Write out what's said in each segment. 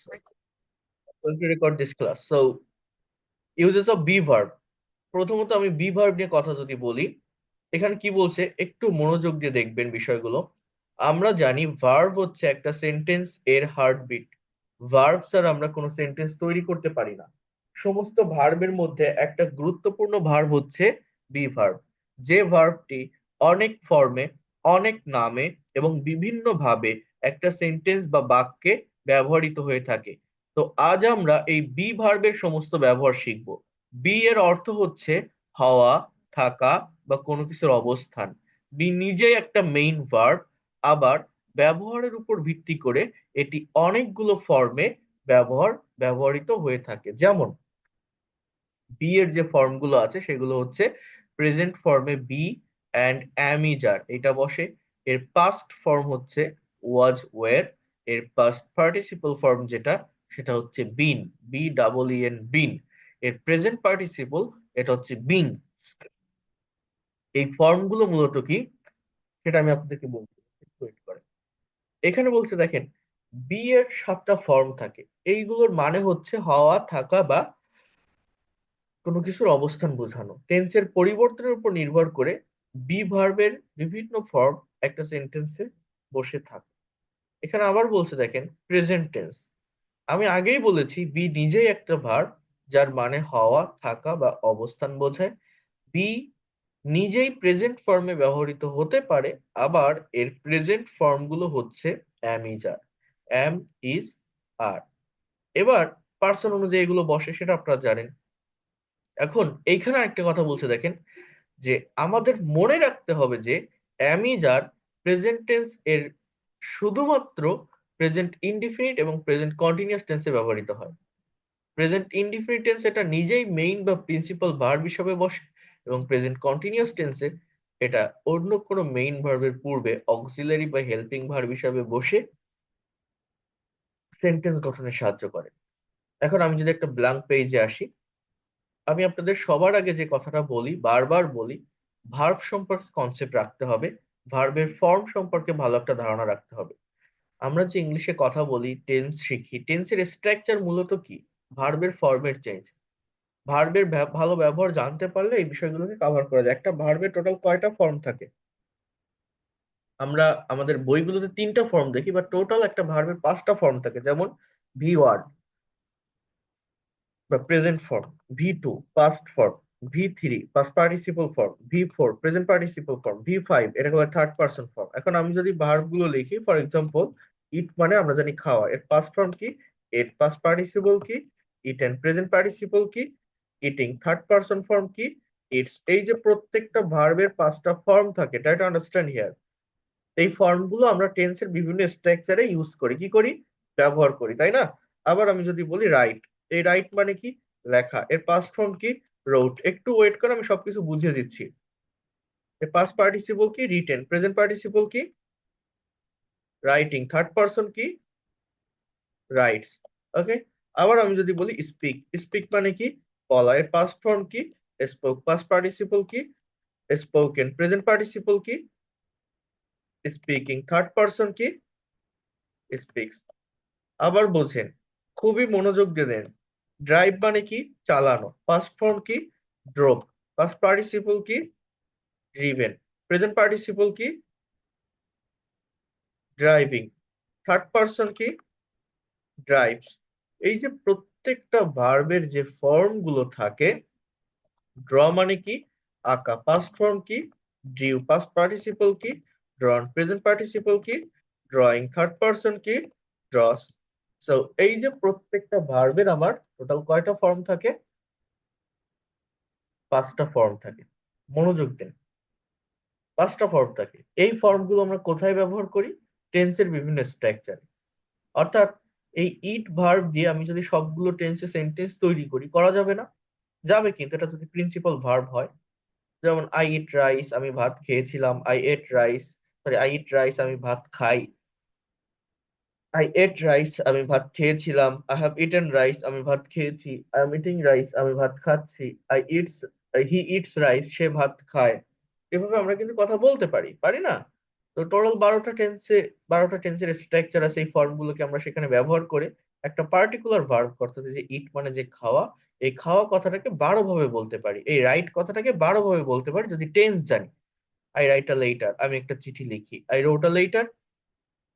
going to record this class. So, uses of be verb. প্রথমত আমি be verb নিয়ে কথা যদি বলি, এখানে কি বলছে একটু মনোযোগ দিয়ে দেখবেন বিষয়গুলো। আমরা জানি ভার্ব হচ্ছে একটা সেন্টেন্স এর হার্টবিট। ভার্ব ছাড়া আমরা কোনো সেন্টেন্স তৈরি করতে পারি না। সমস্ত ভার্বের মধ্যে একটা গুরুত্বপূর্ণ ভার্ব হচ্ছে বি ভার্ব, যে ভার্বটি অনেক ফর্মে, অনেক নামে এবং বিভিন্ন ভাবে একটা সেন্টেন্স বা বাক্যে ব্যবহৃত হয়ে থাকে। তো আজ আমরা এই বি ভার্বের সমস্ত ব্যবহার শিখব। বি এর অর্থ হচ্ছে হওয়া, থাকা বা কোনো কিছুর অবস্থান। বি নিজেই একটা মেইন ভার্ব, আবার ব্যবহারের উপর ভিত্তি করে এটি অনেকগুলো ফর্মে ব্যবহৃত হয়ে থাকে। যেমন বি এর যে ফর্ম গুলো আছে সেগুলো হচ্ছে প্রেজেন্ট ফর্মে বি অ্যান্ড অ্যাম ইজ আর এটা বসে। এর পাস্ট ফর্ম হচ্ছে ওয়াজ ওয়্যার। এর পাস্ট পার্টিসিপল ফর্ম যেটা, সেটা হচ্ছে বিন, বি ডাবল ই এন, বিন। এর প্রেজেন্ট পার্টিসিপল এটা হচ্ছে বিং। এই ফর্ম গুলো মূলত কি সেটা আমি আপনাদেরকে বলছি, একটু wait করেন। এখানে বলছে দেখেন, বি এর 7টা ফর্ম থাকে। এইগুলোর মানে হচ্ছে হওয়া, থাকা বা কোনো কিছুর অবস্থান বোঝানো। টেন্সের পরিবর্তনের উপর নির্ভর করে বি ভার্বের বিভিন্ন ফর্ম একটা সেন্টেন্সে বসে থাকে। এখানে আবার বলছে দেখেন প্রেজেন্ট টেন্স। আমি আগেই বলেছি বি নিজেই একটা ভার্ব, যার মানে হওয়া, থাকা বা অবস্থান বোঝায়। বি নিজেই প্রেজেন্ট ফর্মে ব্যবহৃত হতে পারে, আবার এর প্রেজেন্ট ফর্ম গুলো হচ্ছে অ্যাম ইজ আর, অ্যাম ইজ আর। এবার পার্সন অনুযায়ী এগুলো বসে সেটা আপনারা জানেন। এখন এইখানে একটা কথা বলছে দেখেন, যে আমাদের মনে রাখতে হবে যে am is are present tense এর শুধুমাত্র প্রেজেন্ট ইনডিফিনিট এবং প্রেজেন্ট কন্টিনিউয়াস টেন্সে ব্যবহৃত হয়। প্রেজেন্ট ইনডিফিনিট টেন্স এটা নিজেই মেইন বা প্রিন্সিপাল ভার্ব হিসেবে বসে, এবং প্রেজেন্ট কন্টিনিউয়াস টেন্সে এটা অন্য কোনো মেইন ভার্বের পূর্বে অক্সিলারি বা হেল্পিং ভার্ব হিসাবে বসে সেন্টেন্স গঠনে সাহায্য করে। এখন আমি যদি একটা ব্ল্যাঙ্ক পেজে আসি, আমি আপনাদের সবার আগে যে কথাটা বলি, বারবার বলি, ভার্ব সম্পর্কে কনসেপ্ট রাখতে হবে, ভার্বের ফর্ম সম্পর্কে ভালো একটা ধারণা রাখতে হবে। আমরা যে ইংলিশে কথা বলি, টেন্স শিখি, টেন্সের স্ট্রাকচার মূলত কি? ভার্বের ফর্মের চেঞ্জ। ভার্বের ভালো ব্যবহার জানতে পারলে এই বিষয়গুলোকে কভার করা যায়। একটা ভার্বের টোটাল কয়টা ফর্ম থাকে? আমরা আমাদের বইগুলোতে 3টা ফর্ম দেখি, বা টোটাল একটা ভার্বের 5টা ফর্ম থাকে। যেমন ভি ওয়ান বা present form, V two past form, V three past participle form, V four present participle form, V five এটা হলো থার্ড পারসন ফর্ম। এখন আমি যদি ভার্ব গুলো লিখি, ফর এক্সাম্পল ইট মানে আমরা জানি খাওয়া, এর পাস্ট ফর্ম কি? এর পাস্ট পার্টিসিপল কি? ইট এন্ড প্রেজেন্ট পার্টিসিপল কি? ইটিং থার্ড পারসন ফর্ম কি? ইটস। এই যে প্রত্যেকটা ভার্বের 5টা ফর্ম থাকে, ট্রাই টু আন্ডারস্ট্যান্ড হিয়ার। এই ফর্ম গুলো আমরা টেন্সের বিভিন্ন স্ট্রাকচারে ইউজ করি, কি করি? ব্যবহার করি, তাই না? আবার আমি যদি বলি রাইট, এই রাইট মানে কি? লেখা। এর পাস্ট ফর্ম কি? রোট। একটু ওয়েট করে, আমি সবকিছু বুঝিয়ে দিচ্ছি। এর পাস্ট পার্টিসিপল কি? রিটেন। প্রেজেন্ট পার্টিসিপল কি? রাইটিং। থার্ড পারসন কি? রাইটস। ওকে। আবার আমি যদি বলি স্পিক, স্পিক মানে কি? বলা। এর পাস্ট ফর্ম কি? স্পোক। পাস্ট পার্টিসিপল কি? স্পোকেন। প্রেজেন্ট পার্টিসিপল কি? স্পিকিং। থার্ড পারসন কি? স্পিক্স। আবার বোঝেন, খুবই মনোযোগ দিয়ে দেন। ড্রাইভ মানে কি? চালানো। পাস্ট ফর্ম কি? ড্রোভ। পাস্ট পার্টিসিপল কি? ড্রিভেন। প্রেজেন্ট পার্টিসিপল কি? ড্রাইভিং। থার্ড পারসন কি? ড্রাইভস। এই যে প্রত্যেকটা ভার্বের যে ফর্ম গুলো থাকে, ড্র মানে কি? আঁকা। পাস্ট ফর্ম কি? ড্রিউ। পাস্ট পার্টিসিপল কি? ড্রন। প্রেজেন্ট পার্টিসিপল কি? ড্রয়িং। থার্ড পারসন কি? ড্রস। সো এই যে প্রত্যেকটা ভার্বের আমার টোটাল কয়টা ফর্ম থাকে? 5টা ফর্ম থাকে। মনোযোগ দেন, 5টা ফর্ম থাকে। এই ফর্মগুলো আমরা কোথায় ব্যবহার করি? টেন্সের বিভিন্ন স্ট্রাকচার। অর্থাৎ এই ইট ভার্ব দিয়ে আমি যদি সবগুলো টেন্সে সেন্টেন্স তৈরি করি, করা যাবে না? যাবে, কিন্তু এটা যদি প্রিন্সিপাল ভার্ব হয়। যেমন আই ইট রাইস, আমি ভাত খেয়েছিলাম। I ate rice, sorry, I eat rice আমি ভাত খাই। আই এট রাইস আমি ভাত খেয়েছিলাম। আই হ্যাভ ইটেন রাইস আমি ভাত খেয়েছি। আই এম ইটিং রাইস আমি ভাত খাচ্ছি। I eats, he eats rice সে ভাত খায়। এভাবে আমরা কিন্তু কথা বলতে পারি, পারি না? তো টোটাল 12টা টেন্সের স্ট্রাকচার আছে, এই ফর্ম গুলোকে আমরা সেখানে ব্যবহার করে একটা পার্টিকুলার ভার্ব অর্থাৎ যে ইট মানে যে খাওয়া, এই খাওয়া কথাটাকে 12 ভাবে বলতে পারি, এই রাইট কথাটাকে 12 ভাবে বলতে পারি যদি টেন্স জানি। আই রাইট আ লেটার, আমি একটা চিঠি লিখি। আই রোট আ লেটার,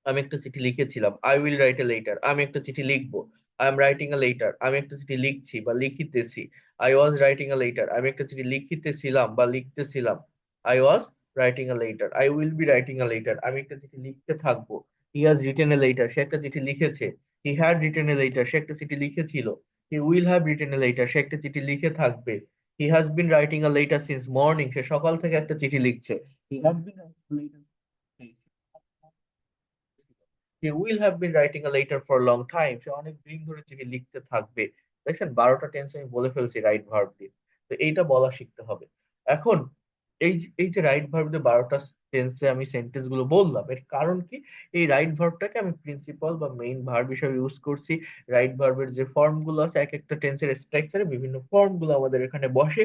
আমি একটা চিঠি লিখেছিলাম। I will write a letter, আমি একটা চিঠি লিখবো। I am writing a letter, আমি একটা চিঠি লিখছি বা লিখিতেছি। I was writing a letter, আমি একটা চিঠি লিখিতেছিলাম বা লিখতেছিলাম। I was writing a letter. I will be writing a letter, আমি একটা চিঠি লিখতে থাকবো। He has written a letter, সে একটা চিঠি লিখেছে। He had written a letter, সে একটা চিঠি লিখেছিল। He will have written a letter, সে একটা চিঠি লিখে থাকবে। He has been writing a letter since morning, সে সকাল থেকে একটা চিঠি লিখছে। He have been writing letter, he will have been writing a letter for a long time, সে অনেক দিন ধরে চিঠি লিখতে থাকবে। দেখছেন 12টা টেন্স আমি বলে ফেলছি রাইট ভার্ব দিয়ে। তো এইটা বলা শিখতে হবে। এখন এই যে রাইট ভার্ব দিয়ে 12টা টেন্সে আমি সেন্টেন্স গুলো বললাম, এর কারণ কি? এই রাইট ভার্বটাকে আমি প্রিন্সিপাল বা মেইন ভার্ব হিসেবে ইউজ করছি। রাইট ভার্বের যে ফর্ম গুলো আছে এক একটা টেন্সের স্ট্রাকচারে বিভিন্ন ফর্ম গুলো আমাদের এখানে বসে।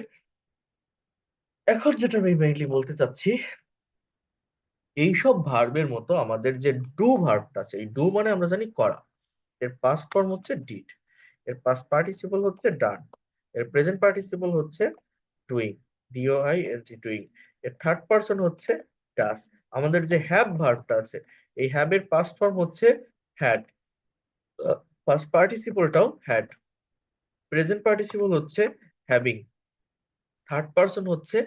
এখন যেটা আমি মেইনলি বলতে চাচ্ছি, এইসব ভার্বের মতো আমাদের যে ডু ভার্বটা আছে, এই ডু মানে আমরা জানি করা, এর পাস্ট ফর্ম হচ্ছে ডিড, এর পাস্ট পার্টিসিপল হচ্ছে ডান, এর প্রেজেন্ট পার্টিসিপল হচ্ছে ডুইং, DOING ডুইং, এর থার্ড পারসন হচ্ছে ডাস। আমাদের যে হ্যাভ ভার্বটা আছে, এই হ্যাভ এর পাস্ট ফর্ম হচ্ছে হ্যাড, পাস্ট পার্টিসিপলটাও হ্যাড, প্রেজেন্ট পার্টিসিপল হচ্ছে হ্যাভিং, থার্ড পারসন হচ্ছে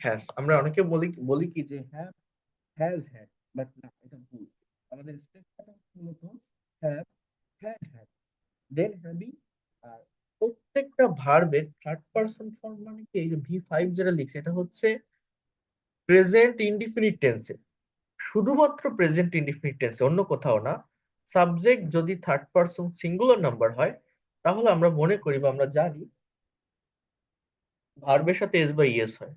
হ্যাজ। আমরা অনেকে বলি বলি কি যে হ্যাভ হ্যাজ হ্যাড, বাট না, এটা ভুল। আমাদের স্ট্রাকচারটা মূলত have had had then having. আর প্রত্যেকটা ভার্বের থার্ড পারসন ফর্ম মানে কি, এই যে V5 যেটা লিখছে এটা হচ্ছে প্রেজেন্ট ইনডিফিনিট টেন্সে, শুধুমাত্র প্রেজেন্ট ইনডিফিনিট টেন্সে, অন্য কোথাও না। সাবজেক্ট যদি থার্ড পারসন সিঙ্গুলার নাম্বার হয়, তাহলে আমরা মনে করি বা আমরা জানি ভার্বের সাথে এস বা ইএস হয়।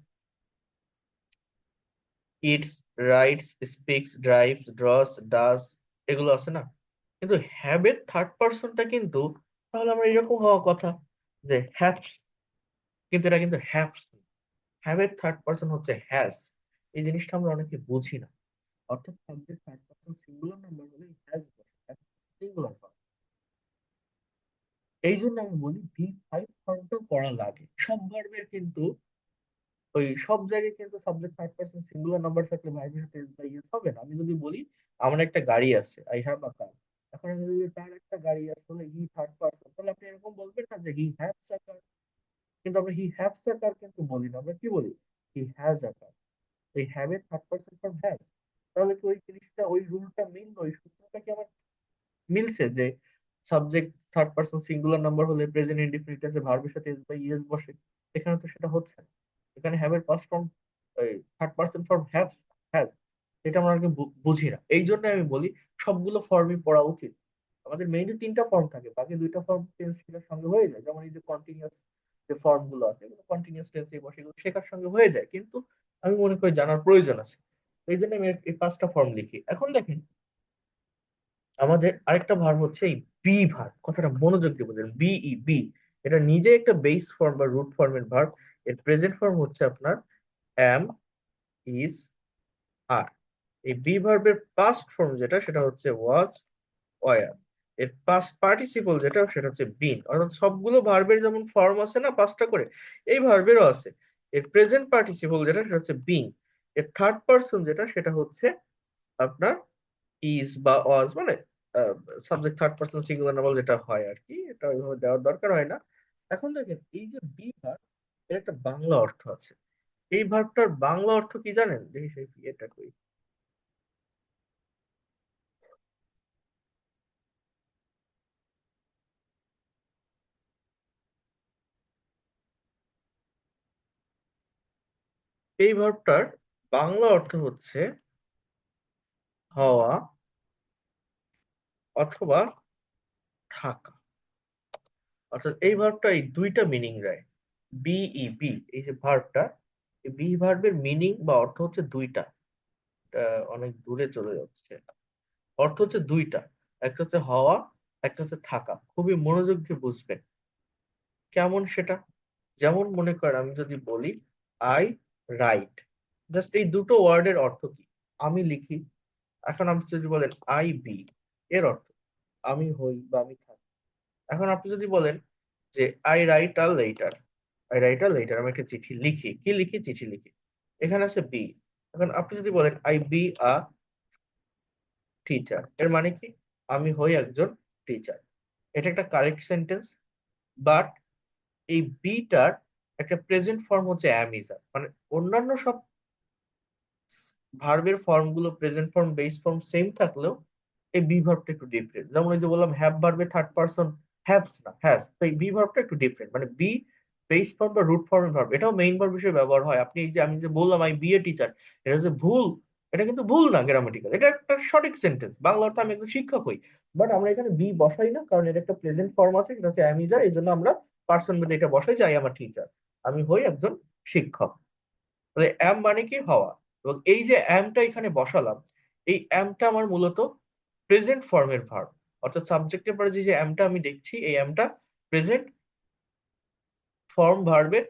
Eats, writes, speaks, drives, draws, does, এগুলো আছে না? কিন্তু হ্যাভ এর থার্ড পারসনটা কিন্তু, তাহলে আমরা এরকম হওয়া কথা যে হ্যাভস, কিন্তু এটা কিন্তু হ্যাভস। হ্যাভ এর থার্ড পারসন হচ্ছে হ্যাজ। এই জিনিসটা আমরা অনেকে বুঝি না। অর্থাৎ subject third person singular number হলে হ্যাজ সিঙ্গুলার ফর্ম। এই জন্য আমি বলি V5 ফর্মটা করা লাগে সব ভার্বের, কিন্তু ওই সব জায়গায় কিন্তু subject third person singular number থাকলে ভার্বের সাথে এস বা ইএস হবে না। আমি যদি বলি আমার একটা গাড়ি আছে, আই হ্যাভ আ কার, এখন আমি যদি তার একটা গাড়ি আছে তাহলে হি থার্ড পারসন, তাহলে আপনি এরকম বলবেন না যে হি হ্যাভস আ কার। কিন্তু আমরা হি হ্যাভস আ কার কিন্তু বলি না, আমরা কি বলি? হি হ্যাজ আ কার। এই হ্যাভ এর থার্ড পারসন ফর্ম হ্যাজ। তাহলে কি ওই জিনিসটা, ওই রুলটা মিললো, ওই সূত্রটা কি আমার মিলছে যে subject third person singular number হলে প্রেজেন্ট ইনডিফিনিট টেন্সে ভার্বের সাথে এস বা ইএস বসে? এখানে তো সেটা হচ্ছে না। এখানে হ্যাভ এর past form, third person form have, has. এটা আমরা আগে বুঝি না, এই জন্য আমি বলি সবগুলো ফর্মই পড়া উচিত। আমাদের মেইনলি 3টা ফর্ম থাকে, বাকি 2টা ফর্ম টেন্স শেখার সঙ্গে হয়ে যায়। যেমন এই যে কন্টিনিউয়াস যে ফর্ম গুলো আছে, এগুলো কন্টিনিউয়াস টেন্সে বসে, এগুলো শেখার সঙ্গে হয়ে যায়, কিন্তু আমি মনে করি জানার প্রয়োজন আছে। এই জন্য আমি এই 5টা ফর্ম লিখি। এখন দেখেন আমাদের আরেকটা ভার্ব হচ্ছে এই বি ভার্ব, কথাটা মনোযোগ দিয়ে বোঝেন। বি, এটা নিজে একটা বেস ফর্ম বা রুট ফর্মের ভার্ব। এর প্রেজেন্ট ফর্ম হচ্ছে আপনার অ্যাম, ইজ, আর। এই বি ভার্বের পাস্ট ফর্ম যেটা, সেটা হচ্ছে ওয়াজ, ওয়ার। এর পাস্ট পার্টিসিপল যেটা, সেটা হচ্ছে বিন। অর্থাৎ সবগুলো ভার্বের যেমন ফর্ম আছে না 5টা করে, এই ভার্বেরও আছে। এর প্রেজেন্ট পার্টিসিপল যেটা, সেটা হচ্ছে বিং। এর থার্ড পার্সন যেটা, সেটা হচ্ছে আপনার ইজ বা ওয়াজ, মানে subject third person singular number যেটা হয় আর কি, এটা ওইভাবে দেওয়ার দরকার হয় না। এখন দেখেন এই যে বি ভার্ব, এর একটা বাংলা অর্থ আছে। এই ভার্বটার বাংলা অর্থ কি জানেন? দেখি সেই এটা কই। এই ভার্বটার বাংলা অর্থ হচ্ছে হওয়া অথবা থাকা। অর্থাৎ এই ভার্বটা এই দুইটা মিনিং দেয়। বি, এই যে ভার্বটা, এই বি ভার্বের মিনিং বা অর্থ হচ্ছে দুইটা। এটা অনেক দূরে চলে যাচ্ছে। অর্থ হচ্ছে দুইটা, একটা হচ্ছে হওয়া, একটা হচ্ছে থাকা। খুবই মনোযোগ দিয়ে বুঝবেন। কেমন সেটা? যেমন মনে করেন আমি যদি বলি আই রাইট, জাস্ট এই দুটো ওয়ার্ডের অর্থ কি? আমি লিখি। এখন আপনি যদি বলেন আই বি, এর অর্থ আমি হই বা আমি থাকি। এখন আপনি যদি বলেন যে আই রাইট আ লেটার, আমি একটা চিঠি লিখি, কি লিখি? চিঠি লিখি। এখানে আছে বি। এখন আপনি যদি বলেন আই বি আ টিচার, এর মানে কি? আমি হই একজন টিচার। এটা একটা কারেক্ট সেন্টেন্স, বাট এই বিটার একটা প্রেজেন্ট ফর্ম হচ্ছে অ্যাম ইজ আর। মানে অন্যান্য সব ভার্বের ফর্ম গুলো present form base form same থাকলেও এই বি ভার্বটা একটু ডিফারেন্ট। যেমন এই যে বললাম হ্যাভ ভার্বে থার্ড পারসন হ্যাভস না হ্যাজ, তো এই বি ভার্বটা একটু ডিফারেন্ট। মানে বি বেস ফর্ম বা রুট ফর্মের ভার্ব, এটাও মেইন ভার্ব হিসেবে ব্যবহার হয়। আপনি এই যে আমি যে বললাম আই বি এ টিচার, এটা যে ভুল, এটা কিন্তু ভুল না গ্রামাটিক্যাল, এটা একটা সঠিক সেন্টেন্স। বাংলা অর্থে আমি একজন শিক্ষক হই, বাট আমরা এখানে বি বসাই না, কারণ এটা একটা প্রেজেন্ট ফর্ম আছে, এটা হচ্ছে অ্যাম ইজ আর। এই জন্য আমরা পার্সন বেদে এটা বসাই যে আই এম আ টিচার, আমি হই একজন শিক্ষক। তাহলে অ্যাম মানে কি? হওয়া। এবং এই যে অ্যামটা এখানে বসালাম, এই অ্যামটা আমার মূলত প্রেজেন্ট ফর্মের ভার্ব। অর্থাৎ সাবজেক্টের পরে যে যে অ্যামটা আমি দেখছি, এই অ্যামটা প্রেজেন্ট ফর্ম ভার্বের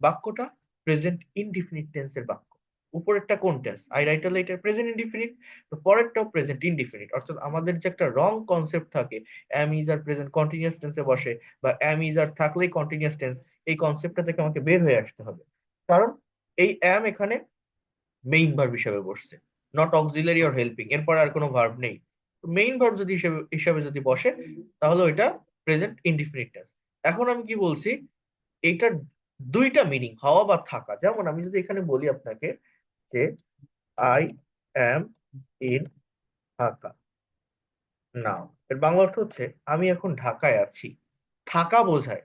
বাক্যটা প্রেজেন্ট ইনডিফিনিট টেন্সের বাক্য। উপরেরটা কোন tense? I right a letter, present indefinite. তো পরেরটাও প্রেজেন্ট ইনডিফিনিট। অর্থাৎ আমাদের যে একটা রং কনসেপ্ট থাকে, am is are present continuous টেন্সে বসে, বা অ্যাম ইজ আর থাকলেই কন্টিনিউয়াস টেন্স, এই কনসেপ্টটা থেকে আমাকে বের হয়ে আসতে হবে। কারণ এই অ্যাম এখানে মেইন ভার্ব হিসেবে বসছে, নট অক্সিলারি অর হেল্পিং, এরপর আর কোনো ভার্ব নেই। মেইন ভার্ব যদি হিসেবে হিসাবে যদি বসে, তাহলে ওইটা প্রেজেন্ট ইনডিফিনিট টেন্স। এখন আমি কি বলছি? এইটার দুইটা মিনিং, হওয়া বা থাকা। যেমন আমি যদি এখানে বলি আপনাকে যে আই অ্যাম ইন ঢাকা নাও, এর বাংলা অর্থ হচ্ছে আমি এখন ঢাকায় আছি। থাকা বোঝায়,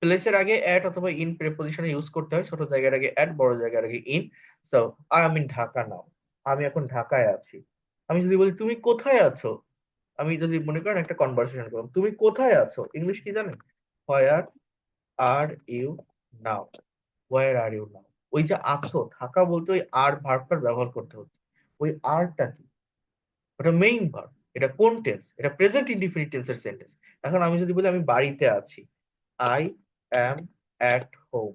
প্লেসের আগে এট অথবা ইন প্রেপোজিশনে ইউজ করতে হয়। ছোট জায়গার আগে এট, বড় জায়গার আগে in. So I am in Dhaka now, আমি এখন ঢাকায় আছি। আমি যদি বলি তুমি কোথায় আছো, আমি যদি মনে করেন একটা কনভারসেশন করলাম, তুমি কোথায় আছো, ইংলিশ কি জানেন? Where are you now, where are you now. ওই যে আছো, থাকা বলতে ওই আর ভার্বটার ব্যবহার করতে হচ্ছে। ওই আরটা কি? ওটা মেইন ভার্ব। এটা কোন টেন্স? এটা প্রেজেন্ট ইনডিফিনিট টেন্সের সেন্টেন্স। এখন আমি যদি বলি আমি বাড়িতে আছি, আই অ্যাম অ্যাট হোম,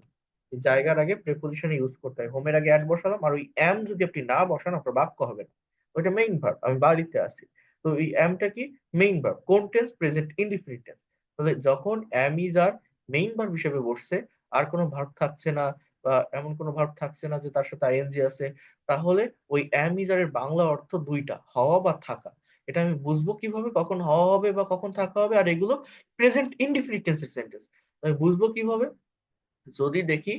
জায়গার আগে প্রেপোজিশন ইউজ করতে হয়, হোমের আগে অ্যাট বসালাম, আর ওই অ্যাম যদি আপনি না বসান আপনার বাক্য হবে না। ওইটা মেইন ভার্ব, আমি বাড়িতে আছি। তো এই অ্যামটা কি? Main verb. কোন টেন্স? Present indefinite tense. তাহলে যখন am is are main verb হিসেবে বসছে, আর কোনো ভার্ব থাকছে না, বা এমন কোনো ভার্ব থাকছে না যে তার সাথে আইএনজি আছে, তাহলে ওই অ্যাম ইজ আর এর বাংলা অর্থ দুইটা, হওয়া বা থাকা। এটা আমি বুঝবো কিভাবে কখন হওয়া হবে বা কখন থাকা হবে? আর এগুলো প্রেজেন্ট ইনডিফিনিট টেন্সের সেন্টেন্স। আমি বুঝবো কিভাবে? যদি দেখি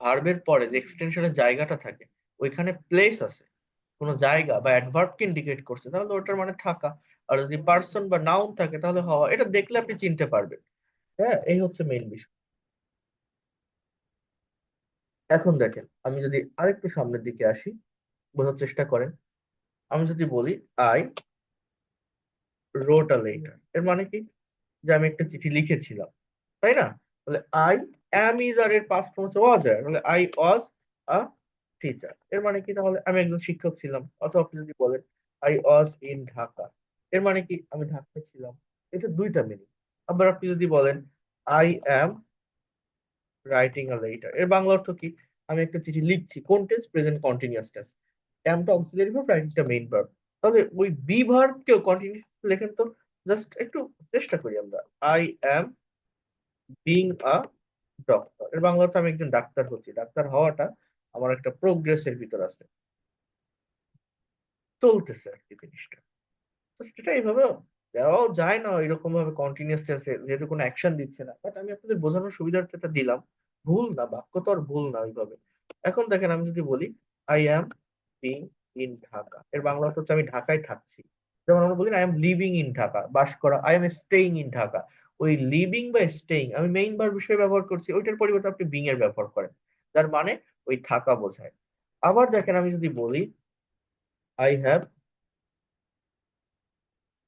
ভার্বের পরে যে এক্সটেনশনের জায়গাটা থাকে, ওইখানে প্লেস আছে, কোনো জায়গা বা অ্যাডভার্বকে ইন্ডিকেট করছে, তাহলে ওটার মানে থাকা। আর যদি পার্সন বা নাউন থাকে তাহলে হওয়া। এটা দেখলে আপনি চিনতে পারবেন। হ্যাঁ, এই হচ্ছে মেইন বিষয়। এখন দেখেন, আমি যদি আরেকটু সামনের দিকে আসি, বোঝার চেষ্টা করেন। আমি যদি বলি আই রোট আ লেটার, এর মানে কি? যে আমি একটা চিঠি লিখেছিলাম, তাই না? তাহলে আই অ্যাম ইজ আর এর পাস্ট ফর্ম হচ্ছে ওয়াজ। তাহলে আই ওয়াজ আ টিচার, এর মানে কি? তাহলে আমি একজন শিক্ষক ছিলাম। অথবা আপনি যদি বলেন আই ওয়াজ ইন ঢাকা, এর মানে কি? আমি ঢাকায় ছিলাম। এটা দুইটা মিনিং। আবার আপনি যদি বলেন I am writing a letter, এর বাংলা অর্থ কি? আমি একটা চিঠি লিখছি। কোন টেন্স? Present continuous tense. অ্যামটা অক্সিলারি ভার্ব, রাইটিংটা মেইন ভার্ব। তাহলে ওই বি ভার্ব কেও কন্টিনিউয়াস লেখেন তো। জাস্ট একটু চেষ্টা করি আমরা। I am being a doctor, এর বাংলা অর্থ আমি একজন ডাক্তার হচ্ছি। ডাক্তার হওয়াটা আমার একটা প্রোগ্রেসের ভিতর আছে, চলতেছে আর কি জিনিসটা। তো সেটা এইভাবে দেওয়াও যায় না এরকম ভাবে কন্টিনিউয়াস টেন্সে, যেহেতু কোনো অ্যাকশন দিচ্ছে না। বাট আমি আপনাদের বোঝানোর সুবিধার্থে এটা দিলাম। ভুল না, বাক্য তো আর ভুল না ওইভাবে। এখন দেখেন, আমি যদি বলি I am being in Dhaka, এর বাংলা অর্থ হচ্ছে আমি ঢাকায় থাকছি। যেমন আমরা বলি I am living in Dhaka, বাস করা। I am staying in Dhaka, ওই লিভিং বা স্টেইং আমি মেইন ভার্ব হিসেবে ব্যবহার করছি, ওইটার পরিবর্তে আপনি বিং এর ব্যবহার করেন, যার মানে ওই থাকা বোঝায়। আবার দেখেন, আমি যদি বলি I have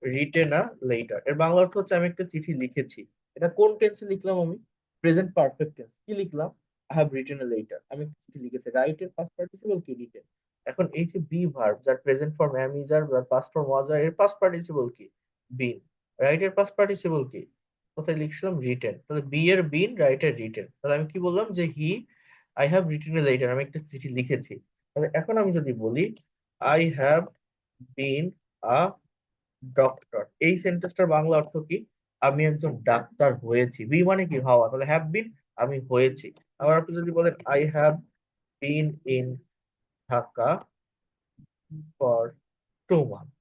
written a letter, এর বাংলা অর্থ হচ্ছে আমি একটা চিঠি লিখেছি। এটা কোন টেন্সে লিখলাম? আমি প্রেজেন্ট পারফেক্ট টেন্স। কি লিখলাম? I have written a letter, আমি একটা চিঠি লিখেছি। রাইট এর পাস্ট পার্টিসিপল কি? রিটেন। এখন এই যে বি ভার্ব, যার প্রেজেন্ট ফর্ম অ্যাম ইজ আর, যার পাস্ট ফর্ম ওয়াজ আর, এর পাস্ট পার্টিসিপল কি? বিন। রাইট এর পাস্ট পার্টিসিপল কি? কোথায় লিখছিলাম? রিটেন। তাহলে বি এর বিন, রাইট এর রিটেন। তাহলে আমি কি বললাম? যে I have written a letter, আমি একটা চিঠি লিখেছি। তাহলে এখন আমি যদি বলি I have been a doctor, এই সেন্টেন্সটার বাংলা অর্থ কি? আমি একজন ডাক্তার হয়েছি। বি মানে কি? হওয়া। তাহলে হ্যাভ বিন আমি হয়েছি। আবার আপনি যদি বলেন I have been in Dhaka for 2 months,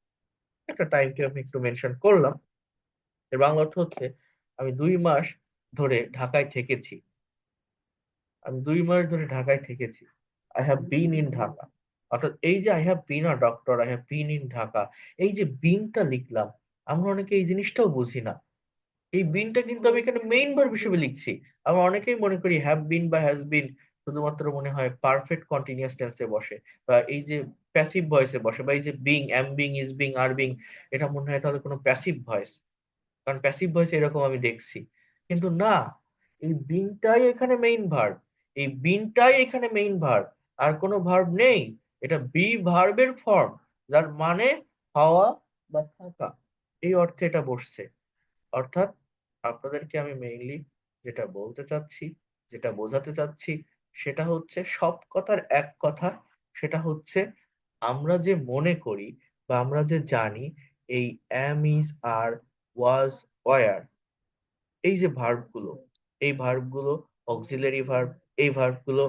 একটা টাইমকে আমি একটু মেনশন করলাম। এর বাংলা অর্থ হচ্ছে আমি 2 মাস ধরে ঢাকায় থেকেছি। আমি 2 মাস ধরে ঢাকায় থেকেছি। I have been in Dhaka. অর্থাৎ এই যে I have been a doctor, I have been in Dhaka, এই যে বিনটা লিখলাম, আমরা অনেকে এই জিনিসটাও বুঝি না। এই বিনটা কিন্তু আমি এখানে মেইন ভার্ব হিসেবে লিখছি। আমরা অনেকেই মনে করি হ্যাভ বিন বা হ্যাজ বিন শুধুমাত্র মনে হয় পারফেক্ট কন্টিনিউয়াস টেন্সে বসে, বা এই যে প্যাসিভ ভয়েসে বসে, বা এই যে being, am being, is being, are being, এটা মনে হয় তাহলে কোনো প্যাসিভ ভয়েস। কারণ প্যাসিভ ভয়েসে এরকম আমি দেখছি। কিন্তু না, এই বিনটাই এখানে মেইন ভার্ব। এই বিনটাই এখানে মেইন ভার্ব। আর কোনো ভার্ব নেই। এটা বি ভার্বের ফর্ম, যার মানে হওয়া বা থাকা। এই অর্থে এটা বসছে। অর্থাৎ আপনাদেরকে আমি মেইনলি যেটা বলতে চাচ্ছি, যেটা বোঝাতে চাচ্ছি, সেটা হচ্ছে সব কথার এক কথা। সেটা হচ্ছে আমরা যে মনে করি বা আমরা যে জানি এই am is are was were, এই যে ভার্ব গুলো, এই ভার্ব গুলো অক্সিলারি ভার্ব, এই ভার্ব গুলো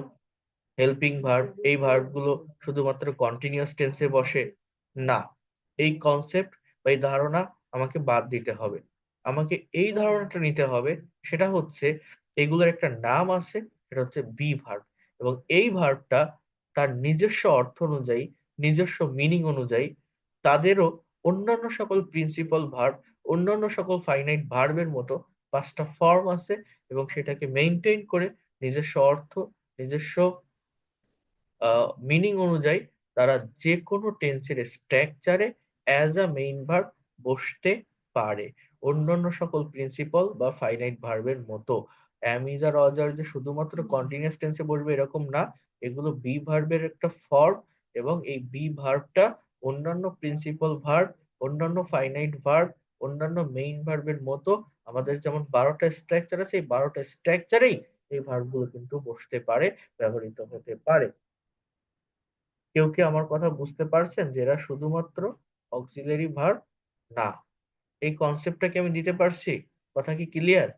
হেল্পিং ভার্ব, এই ভার্ব গুলো শুধুমাত্র কন্টিনিউয়াস টেন্সে বসে না। এই কনসেপ্ট বা এই ধারণা আমাকে বাদ দিতে হবে। আমাকে এই ধারণাটা নিতে হবে, সেটা হচ্ছে এগুলোর একটা নাম আছে, সেটা হচ্ছে বি ভার্ব। এবং এই ভার্বটা তার নিজস্ব অর্থ অনুযায়ী, নিজস্ব মিনিং অনুযায়ী, তাদেরও অন্যান্য সকল প্রিন্সিপাল ভার্ব, অন্যান্য সকল ফাইনাইট ভার্বের মতো 5টা ফর্ম আছে, এবং সেটাকে মেইনটেইন করে নিজস্ব অর্থ, নিজস্ব মিনিং অনুযায়ী তারা যে কোনো টেন্সের স্ট্রাকচারে অ্যাজ আ মেইন ভার্ব বসতে পারে। অন্যান্য সকল প্রিন্সিপাল বা ফাইনাইট ভার্বের মতো am is R was are যে শুধুমাত্র কন্টিনিউয়াস টেন্সে বসবে এরকম না। এগুলো বি ভার্বের একটা ফর্ম, এবং এই বি ভার্বটা অন্যান্য প্রিন্সিপাল ভার্ব, অন্যান্য ফাইনাইট ভার্ব, অন্যান্য মেইন ভার্বের মতো আমাদের যেমন 12টা স্ট্রাকচার আছে, এই 12টা স্ট্রাকচারেই এই ভার্বগুলো কিন্তু বসতে পারে, ব্যবহৃত হতে পারে। কেউ কি আমার কথা বুঝতে পারছেন যে এরা শুধুমাত্র অক্সিলারি ভার্ব না? এই কনসেপ্টটা কি আমি দিতে পারছি? কথা কি ক্লিয়ার?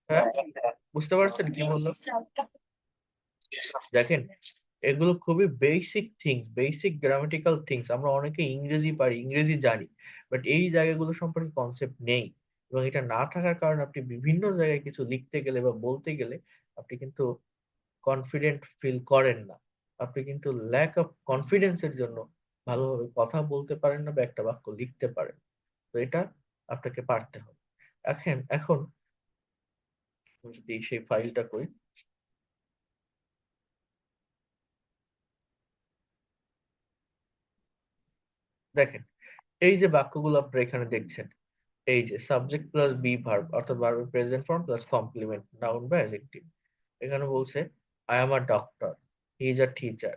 হ্যাঁ, বুঝতে পারছেন কি বললাম? দেখেন, এগুলো খুবই basic things, basic grammatical things. আমরা অনেকে ইংরেজি পারি, ইংরেজি জানি, বাট এই জায়গাগুলো সম্পর্কে কনসেপ্ট নেই। এবং এটা না থাকার কারণে আপনি বিভিন্ন জায়গায় কিছু লিখতে গেলে বা বলতে গেলে আপনি কিন্তু কনফিডেন্ট ফিল করেন না। আপনি কিন্তু ল্যাক অফ কনফিডেন্সের জন্য ভালোভাবে কথা বলতে পারেন না বা একটা বাক্য লিখতে পারেন। তো এটা আপনাকে পারতে হবে। এখন আমি যদি সেই ফাইলটা করি, দেখেন এই যে বাক্যগুলো আপনারা এখানে দেখছেন, এই যে সাবজেক্ট প্লাস বি ভার্ব, অর্থাৎ ভার্বের present form plus complement noun বা অ্যাডজেক্টিভ। এখানে বলছে I am a doctor, he is a teacher,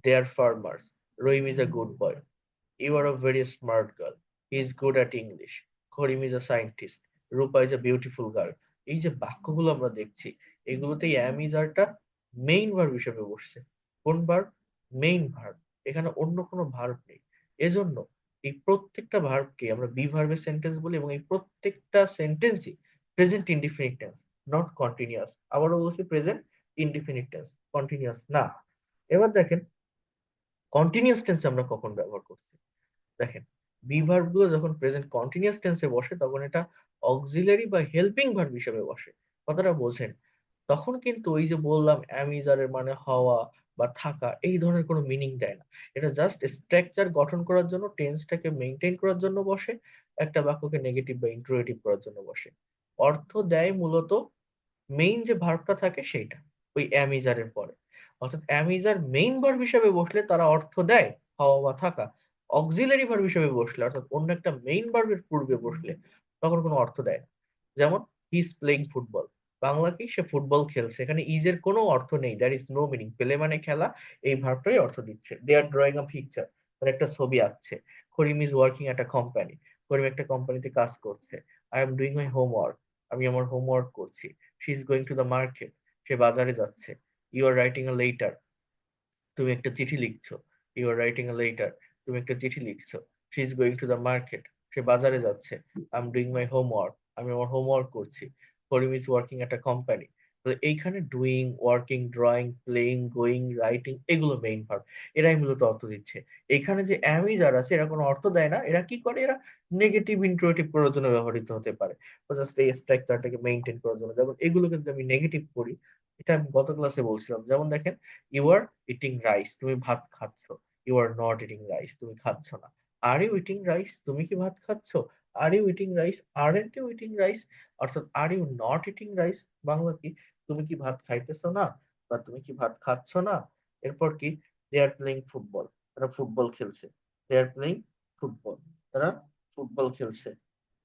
they are farmers, Rahim is a good boy, you are a very smart girl, he is good at English, Karim is a scientist, Rupa is a beautiful girl. এই যে বাক্যগুলো আমরা দেখছি, এগুলোতে am is আরটা main verb হিসেবে বসছে। কোন ভার্ব? Main verb. এখানে অন্য কোনো ভার্ব নেই। এজন্য এই প্রত্যেকটা ভার্বকে আমরা বি ভার্বের সেন্টেন্স বলি, এবং এই প্রত্যেকটা সেন্টেন্সই present indefinite tense, not continuous. আবারও বলছি, প্রেজেন্ট ইনডিফিনিট টেন্স, কন্টিনিউয়াস না। এবার দেখেন কন্টিনিউয়াস টেন্স আমরা কখন ব্যবহার করছি। দেখেন, বি ভার্ব গুলো যখন প্রেজেন্ট কন্টিনিউয়াস টেন্সে বসে তখন এটা অক্সিলারি বা হেল্পিং ভার্ব হিসেবে বসে। কথাটা বোঝেন? তখন কিন্তু ওই যে বললাম অ্যামিজারের মানে হওয়া বা থাকা, এই ধরনের কোনো মিনিং দেয় না। এটা জাস্ট স্ট্রাকচার গঠন করার জন্য, টেন্সটাকে মেইনটেইন করার জন্য বসে, একটা বাক্যকে নেগেটিভ বা ইন্ট্রোগেটিভ করার জন্য বসে। অর্থ দেয় মূলত মেইন যে ভার্বটা থাকে সেইটা, ওই অ্যামিজারের পরে। অর্থাৎ অ্যামিজার মেইন ভার্ব হিসেবে বসলে তারা অর্থ দেয় হওয়া বা থাকা। অক্সিলারি ভার্ব হিসেবে বসলে, অর্থাৎ অন্য একটা মেইন ভার্বের পূর্বে বসলে, তখন কোনো অর্থ দেয় না। যেমন হি ইজ প্লেইং ফুটবল, বাংলা কি? সে ফুটবল খেলছে। এখানে ইজ এর কোনো অর্থ নেই, there is no meaning. Play মানে খেলা, এই ভার্বটাই অর্থ দিচ্ছে। দে আর ড্রয়িং আ পিকচার, তারা একটা ছবি আঁকছে। Karim is working at a company, Karim একটা কোম্পানিতে কাজ করছে। I am doing my homework, আমি আমার হোমওয়ার্ক করছি। She is going to the market, সে বাজারে যাচ্ছে। You are writing a letter, তুমি একটা চিঠি লিখছো। You are writing a letter, তুমি একটা চিঠি লিখছো। She is going to the market, সে বাজারে যাচ্ছে। I am doing my homework, আমি আমার হোমওয়ার্ক করছি। করিম is working at a company. তো এইখানে doing, working, drawing, playing, going, writing এগুলো মেইন ভার্ব, এরাই মূলত অর্থ দিচ্ছে। এখানে যে অ্যামি যারা আছে এরা কোনো অর্থ দেয় না, এরা কি করে, এরা নেগেটিভ ইন্টারোগেটিভ করার জন্য ব্যবহৃত হতে পারে, জাস্ট এই স্ট্রাকচারটাকে মেইনটেইন করার জন্য। যেমন এগুলোকে যদি আমি নেগেটিভ করি, এটা আমি গত ক্লাসে বলছিলাম, যেমন দেখেন, ইউ আর ইটিং রাইস, তুমি ভাত খাচ্ছ। You are not eating rice, তুমি খাচ্ছ না। আর ইউ ইটিং রাইস, তুমি কি ভাত খাচ্ছ? Are you eating rice, aren't you eating rice, অর্থাৎ are you not eating rice Bangla কি, তুমি কি ভাত খাইতেছো না, বা তুমি কি ভাত খাচ্ছ না। এরপর কি, দে আর প্লেইং ফুটবল, তারা ফুটবল খেলছে। দে আর প্লেইং ফুটবল, তারা ফুটবল খেলছে।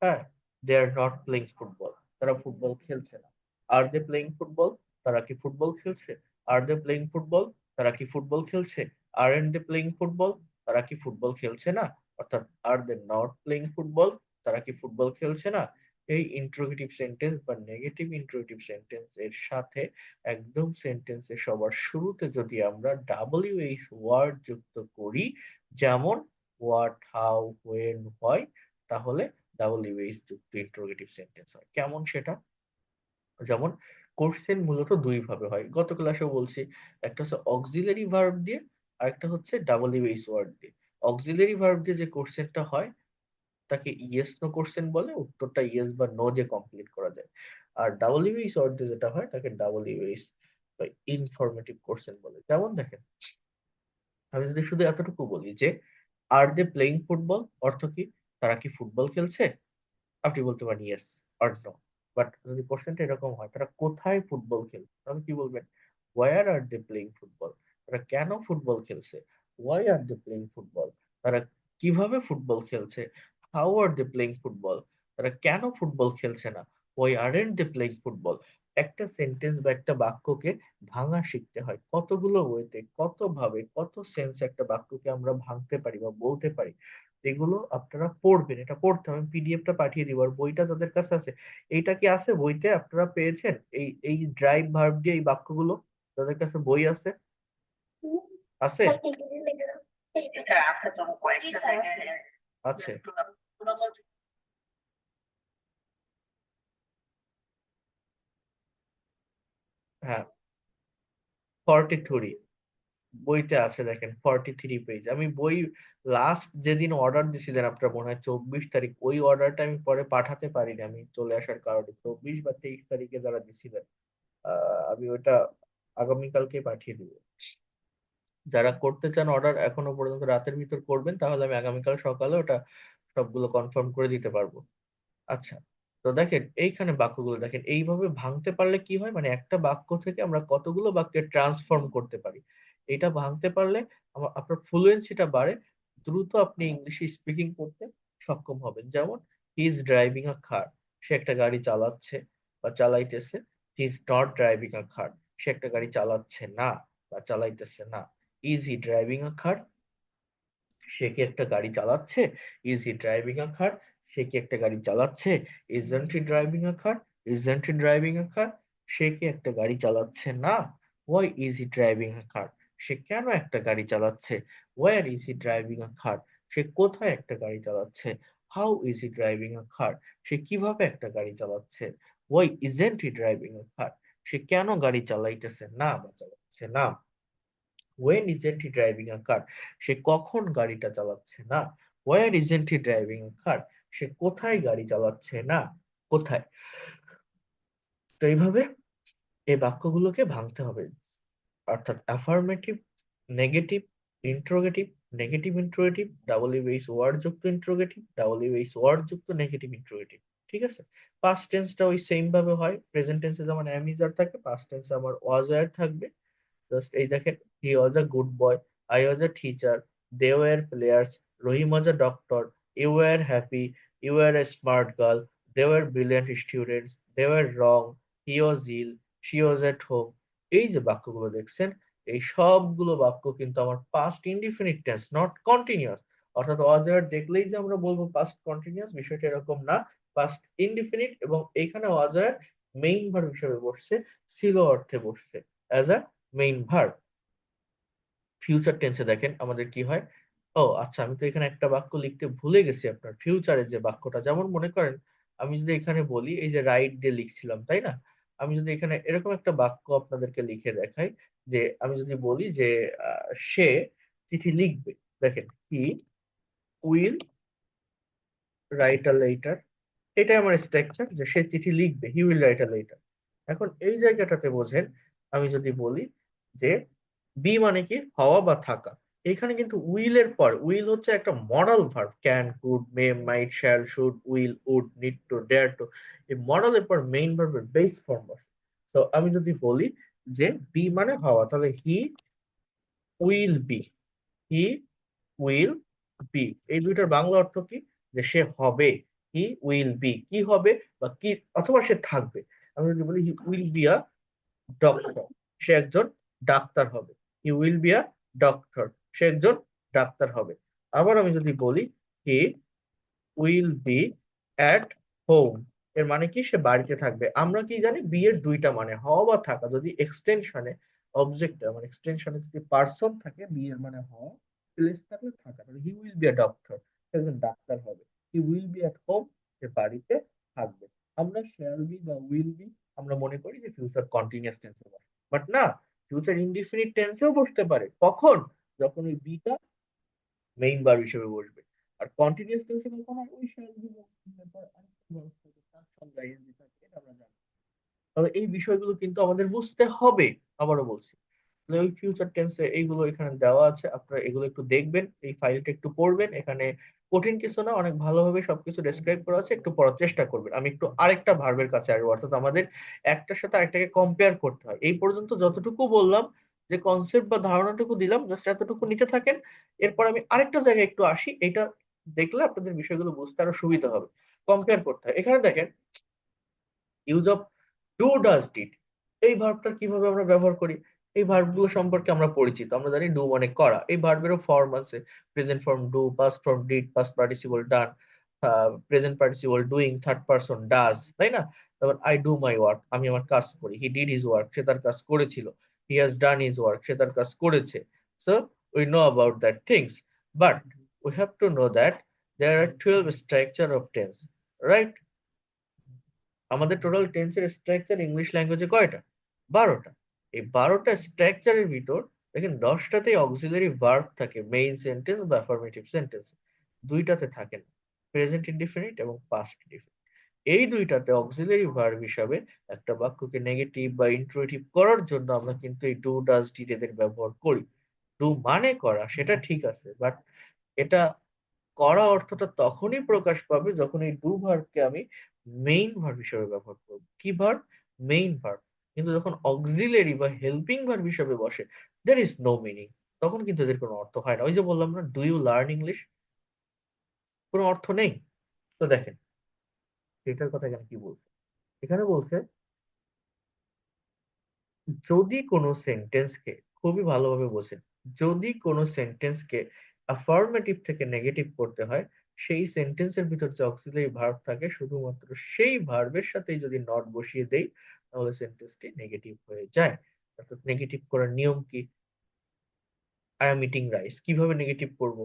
হ্যাঁ, দে আর নট প্লেইং ফুটবল, তারা ফুটবল খেলছে না। আর দে প্লেইং ফুটবল, তারা কি ফুটবল খেলছে? আর দে প্লেইং ফুটবল, তারা কি ফুটবল খেলছে? আর এন্ড দে প্লেইং ফুটবল, তারা কি ফুটবল খেলছে না? অর্থাৎ আর দে নট প্লেইং ফুটবল, তারা কি ফুটবল খেলছে না। এই ইন্টারোগেটিভ সেন্টেন্স বা নেগেটিভ ইন্টারোগেটিভ সেন্টেন্স এর সাথে একদম সেন্টেন্সের সবার শুরুতে যদি আমরা ডাব্লিউএইচ ওয়ার্ড যুক্ত করি, যেমন হোয়াট, হাউ, হোয়েন, হোয়াই, তাহলে ডাব্লিউএইচ যুক্ত ইন্টারোগেটিভ সেন্টেন্স হয়। কেমন সেটা? যেমন কোশ্চেন মূলত দুই ভাবে হয়, গত ক্লাসেও বলছি, একটা হচ্ছে অক্সিলারি ভার্ব দিয়ে, আর একটা হচ্ছে ডাব্লিউএইচ ওয়ার্ড দিয়ে। অক্সিলারি ভার্ব দিয়ে যে কোশ্চেনটা হয় তাকে ইয়েস নো কোশ্চেন বলে, উত্তরটা ইয়েস বা নো দিয়ে কমপ্লিট করা যায়। আর ডাব্লিউএইচ ওয়ার্ড দিয়ে যেটা হয় তাকে ডাব্লিউএইচ বা ইনফরমেটিভ কোশ্চেন বলে। যেমন দেখেন, আমি যদি শুধু এতটুকু বলি যে আর দে প্লেইং ফুটবল, অর্থ কি, তারা কি ফুটবল খেলছে, আপনি বলতে পারেন ইয়েস অর নো। বাট যদি কোশ্চেনটা এরকম হয়, তারা কোথায় ফুটবল খেলছে, তাহলে কি বলবেন, where are they playing football, তারা কেন ফুটবল খেলছে। Why are they playing football, তারা কিভাবে ফুটবল খেলছে। How are they playing football, তারা কেন ফুটবল খেলছে না। Why aren't they playing football. একটা সেন্টেন্স বা একটা বাক্যকে ভাঙা শিখতে হয় কতগুলো ওয়েতে, কত ভাবে, কত সেন্স একটা বাক্যকে আমরা ভাঙতে পারি বা বলতে পারি। এগুলো আপনারা পড়বেন, এটা পড়তে হবে। পিডিএফটা পাঠিয়ে দিব। আর বইটা যাদের কাছে আছে, এইটা কি আছে বইতে, আপনারা পেয়েছেন এই এই ড্রাইভ ভার্ব দিয়ে এই বাক্যগুলো, যাদের কাছে বই আছে? আছে? আছে। হ্যাঁ, 43 বইতে আছে, দেখেন 43 পেজ। আমি বই লাস্ট যেদিন অর্ডার দিছিলেন, আপনার মনে হয় 24 তারিখ, ওই অর্ডারটা আমি পরে পাঠাতে পারিনি আমি চলে আসার কারণে। 24 বা 23 তারিখে যারা দিছিলেন, আমি ওটা আগামীকালকে পাঠিয়ে দিব। যারা করতে চান অর্ডার এখনো পর্যন্ত রাতের ভিতর করবেন, তাহলে আমি আগামীকাল সকালে ওটা সবগুলো কনফার্ম করে দিতে পারবো। আচ্ছা, তো দেখেন এইখানে বাক্যগুলো দেখেন, এইভাবে ভাঙতে পারলে কি হয়, মানে একটা বাক্য থেকে আমরা কতগুলো বাক্যে ট্রান্সফর্ম করতে পারি। এটা ভাঙতে পারলে আপনার ফ্লুয়েন্সিটা বাড়ে, দ্রুত আপনি ইংলিশে স্পিকিং করতে সক্ষম হবেন। যেমন he is driving a car, সে একটা গাড়ি চালাচ্ছে বা চালাইতেছে। He is not driving a car, সে একটা গাড়ি চালাচ্ছে না বা চালাইতেছে না। Is he driving a car, সে কি একটা গাড়ি চালাচ্ছে। Is he driving a car, সে কি একটা গাড়ি চালাচ্ছে। Isn't he driving a car, isn't he driving a car, সে কি একটা গাড়ি চালাচ্ছে না। Why is he driving a car, সে কেন একটা গাড়ি চালাচ্ছে। Where is he driving a car, সে কোথায় একটা গাড়ি চালাচ্ছে। How is he driving a car, সে কিভাবে একটা গাড়ি চালাচ্ছে। Why isn't he driving a car, সে কেন গাড়ি চালাইতেছে না বা চালাচ্ছে না। When isn't he driving a car, সে কখন গাড়িটা চালাচ্ছে না। Where isn't he driving a car, সে কোথায় গাড়ি চালাচ্ছে না, কোথায়। তো এইভাবে এই বাক্যগুলোকে ভাঙতে হবে, অর্থাৎ affirmative, negative, interrogative, negative interrogative, WH word যুক্ত ইন্ট্রোগেটিভ, ডাব্লিউএইচ ওয়ার্ড যুক্ত নেগেটিভ ইন্ট্রোগেটিভ। ঠিক আছে? পাস্ট টেন্সটা ওই সেম ভাবে হয়, প্রেজেন্ট টেন্সে যেমন অ্যাম ইজ আর থাকে, পাস্ট টেন্সে আমার ওয়াজ ওয়্যার থাকবে। জাস্ট এই দেখেন, he was a good boy, I was a teacher, they were players, Rahim was a doctor, you were happy, you were a smart girl, they were brilliant students, they were wrong, he was ill, she was at home. এই যে বাক্যগুলো দেখছেন, এই সবগুলো বাক্য কিন্তু আমার past indefinite tense, not continuous. অর্থাৎ ওয়াজ ওয়্যার দেখলেই যে আমরা বলবো পাস্ট কন্টিনিউয়াস, বিষয়টা এরকম না। পাস্ট ইনডিফিনিট, এবং এইখানে ওয়াজ ওয়্যার মেইন ভার্ব হিসেবে বসছে, ছিল অর্থে বসছে, as a main verb. Future টেন্সে দেখেন আমাদের কি হয়, ও আচ্ছা, আমি তো এখানে একটা বাক্য লিখতে ভুলে গেছি। আপনার ফিউচারে যে বাক্যটা, যেমন মনে করেন আমি যদি এখানে বলি, এই যে রাইট দিয়ে লিখছিলাম তাই না, আমি যদি এখানে এরকম একটা বাক্য আপনাদেরকে লিখে দেখাই, যে আমি যদি বলি যে সে চিঠি লিখবে, দেখেন he will write a letter, এটাই আমার স্ট্রাকচার, যে সে চিঠি লিখবে, he will write a letter. এখন এই জায়গাটাতে বোঝেন, আমি যদি বলি যে বি মানে কি, হওয়া বা থাকা, এখানে কিন্তু উইল এর পর, উইল হচ্ছে একটা modal verb, can, could, may, might, shall, should, will, would, need to, dare to, এই মডালের পর মেইন ভার্বের বেস ফর্ম বসে। তো আমি যদি বলি যে বি মানে হওয়া, তাহলে he will B, he will B, এই দুইটার বাংলা অর্থ কি, যে সে হবে, হি উইল বি, কি হবে বা কি, অথবা সে থাকবে। আমি যদি বলি he will be a doctor, সে একজন ডাক্তার হবে, he will be a doctor, সে একজন ডাক্তার হবে। আবার আমি যদি বলি he will be at home, এর মানে কি, সে বাড়িতে থাকবে। আমরা কি জানি, বি এর দুইটা মানে, হওয়া বা থাকা। যদি এক্সটেনশনে অবজেক্ট মানে এক্সটেনশনে যদি পার্সন থাকে, বি এর মানে হওয়া, প্লেস থাকলে থাকা, তাহলে he will be a doctor, একজন ডাক্তার হবে। He will be at home, সে বাড়িতে থাকবে। আমরা শ্যাল বি বা উইল বি আমরা মনে করি যে ফিউচার কন্টিনিউয়াস টেন্সে বসে, বাট না, ফিউচার ইনডিফিনিট টেন্সেও বসতে পারে। কখন? যখন ওই বিটা মেইন ভার্ব হিসেবে বসবে। আর কন্টিনিউয়াস টেন্সে কখন হয়, ওই শ্যাল বি বা আরেকটা verb থাকে, তার সঙ্গে ing থাকে, এটা আমরা জানি। তবে এই বিষয়গুলো কিন্তু আমাদের বুঝতে হবে। আবারও বলছি, তাহলে ওই ফিউচার টেন্সে এইগুলো এখানে দেওয়া আছে, আপনারা এগুলো একটু দেখবেন, এই ফাইলটা একটু পড়বেন। এখানে কঠিন কিছু না, অনেক ভালোভাবে সবকিছু ডেসক্রাইব করা আছে, একটু পড়ার চেষ্টা করবেন। আমি একটু আরেকটা ভার্বের কাছে আসবো, অর্থাৎ আমাদের একটার সাথে আরেকটাকে কম্পেয়ার করতে হয়। এই পর্যন্ত যতটুকু বললাম, যে কনসেপ্ট বা ধারণাটুকু দিলাম, জাস্ট এতটুকু নিতে থাকেন। এরপর আমি আরেকটা জায়গায় একটু আসি, এটা দেখলে আপনাদের বিষয়গুলো বুঝতে আরো সুবিধা হবে। কম্পেয়ার করতে হয়, এখানে দেখেন use of do does did, এই ভার্বটা কিভাবে আমরা ব্যবহার করি। এই ভার্বগুলো সম্পর্কে আমরা পরিচিত, আমরা জানি ডু মানে করা, এই ভার্বেরও ফর্ম আছে, present form do, past form did, past participle done, present participle doing, third person does, তাই না? তারপর আই ডু মাই ওয়ার্ক, আমি আমার কাজ করি। হি ডিড হিজ ওয়ার্ক, সে তার কাজ করেছিল। He has done his work, সে তার কাজ করেছে। So we know about that things, but we have to know that there are 12 structure of tense, right? আমাদের টোটাল টেন্সের স্ট্রাকচার ইংলিশ ল্যাঙ্গুয়েজে কয়টা? 12টা। এই 12টা স্ট্রাকচারের ভিতর দেখেন 10টাতেই অক্সিলারি ভার্ব থাকে, মেইন সেন্টেন্স বা অ্যাফার্মেটিভ সেন্টেন্স, দুইটাতে থাকে না, প্রেজেন্ট ইনডিফিনিট এবং পাস্ট ইনডিফিনিট। এই দুইটাতে অক্সিলারি ভার্ব হিসাবে একটা বাক্যকে নেগেটিভ বা ইন্ট্রোগেটিভ করার জন্য আমরা কিন্তু এই ডু ডাজ ডিড এদের ব্যবহার করি। ডু মানে করা, সেটা ঠিক আছে, বাট এটা করা অর্থটা তখনই প্রকাশ পাবে যখন এই ডু ভার্বকে আমি মেইন ভার্ব হিসেবে ব্যবহার করব। কি ভার্ব? Main verb. কিন্তু যখন অক্সিলারি বা হেল্পিং ভার্ব হিসেবে বসে, দের ইজ নো মিনিং, তখন কিন্তু এদের কোনো অর্থ হয় না। ওই যে বললাম না, ডু ইউ লার্ন ইংলিশ, কোনো অর্থ নেই। তো দেখেন এটার কথা এখানে কি বলছে, এখানে বলছে যদি কোনো সেন্টেন্সকে, খুবই ভালোভাবে বোঝেন, যদি কোনো সেন্টেন্সকে অ্যাফার্মেটিভ থেকে নেগেটিভ করতে হয়, সেই সেন্টেন্সের ভিতর যে অক্সিলারি ভার্ব থাকে, শুধুমাত্র সেই ভার্বের সাথেই যদি নট বসিয়ে দেই, তাহলে সেন্টেন্সটি নেগেটিভ হয়ে যায়। অর্থাৎ নেগেটিভ করার নিয়ম কি? আই এম ইটিং রাইস, কিভাবে নেগেটিভ করব?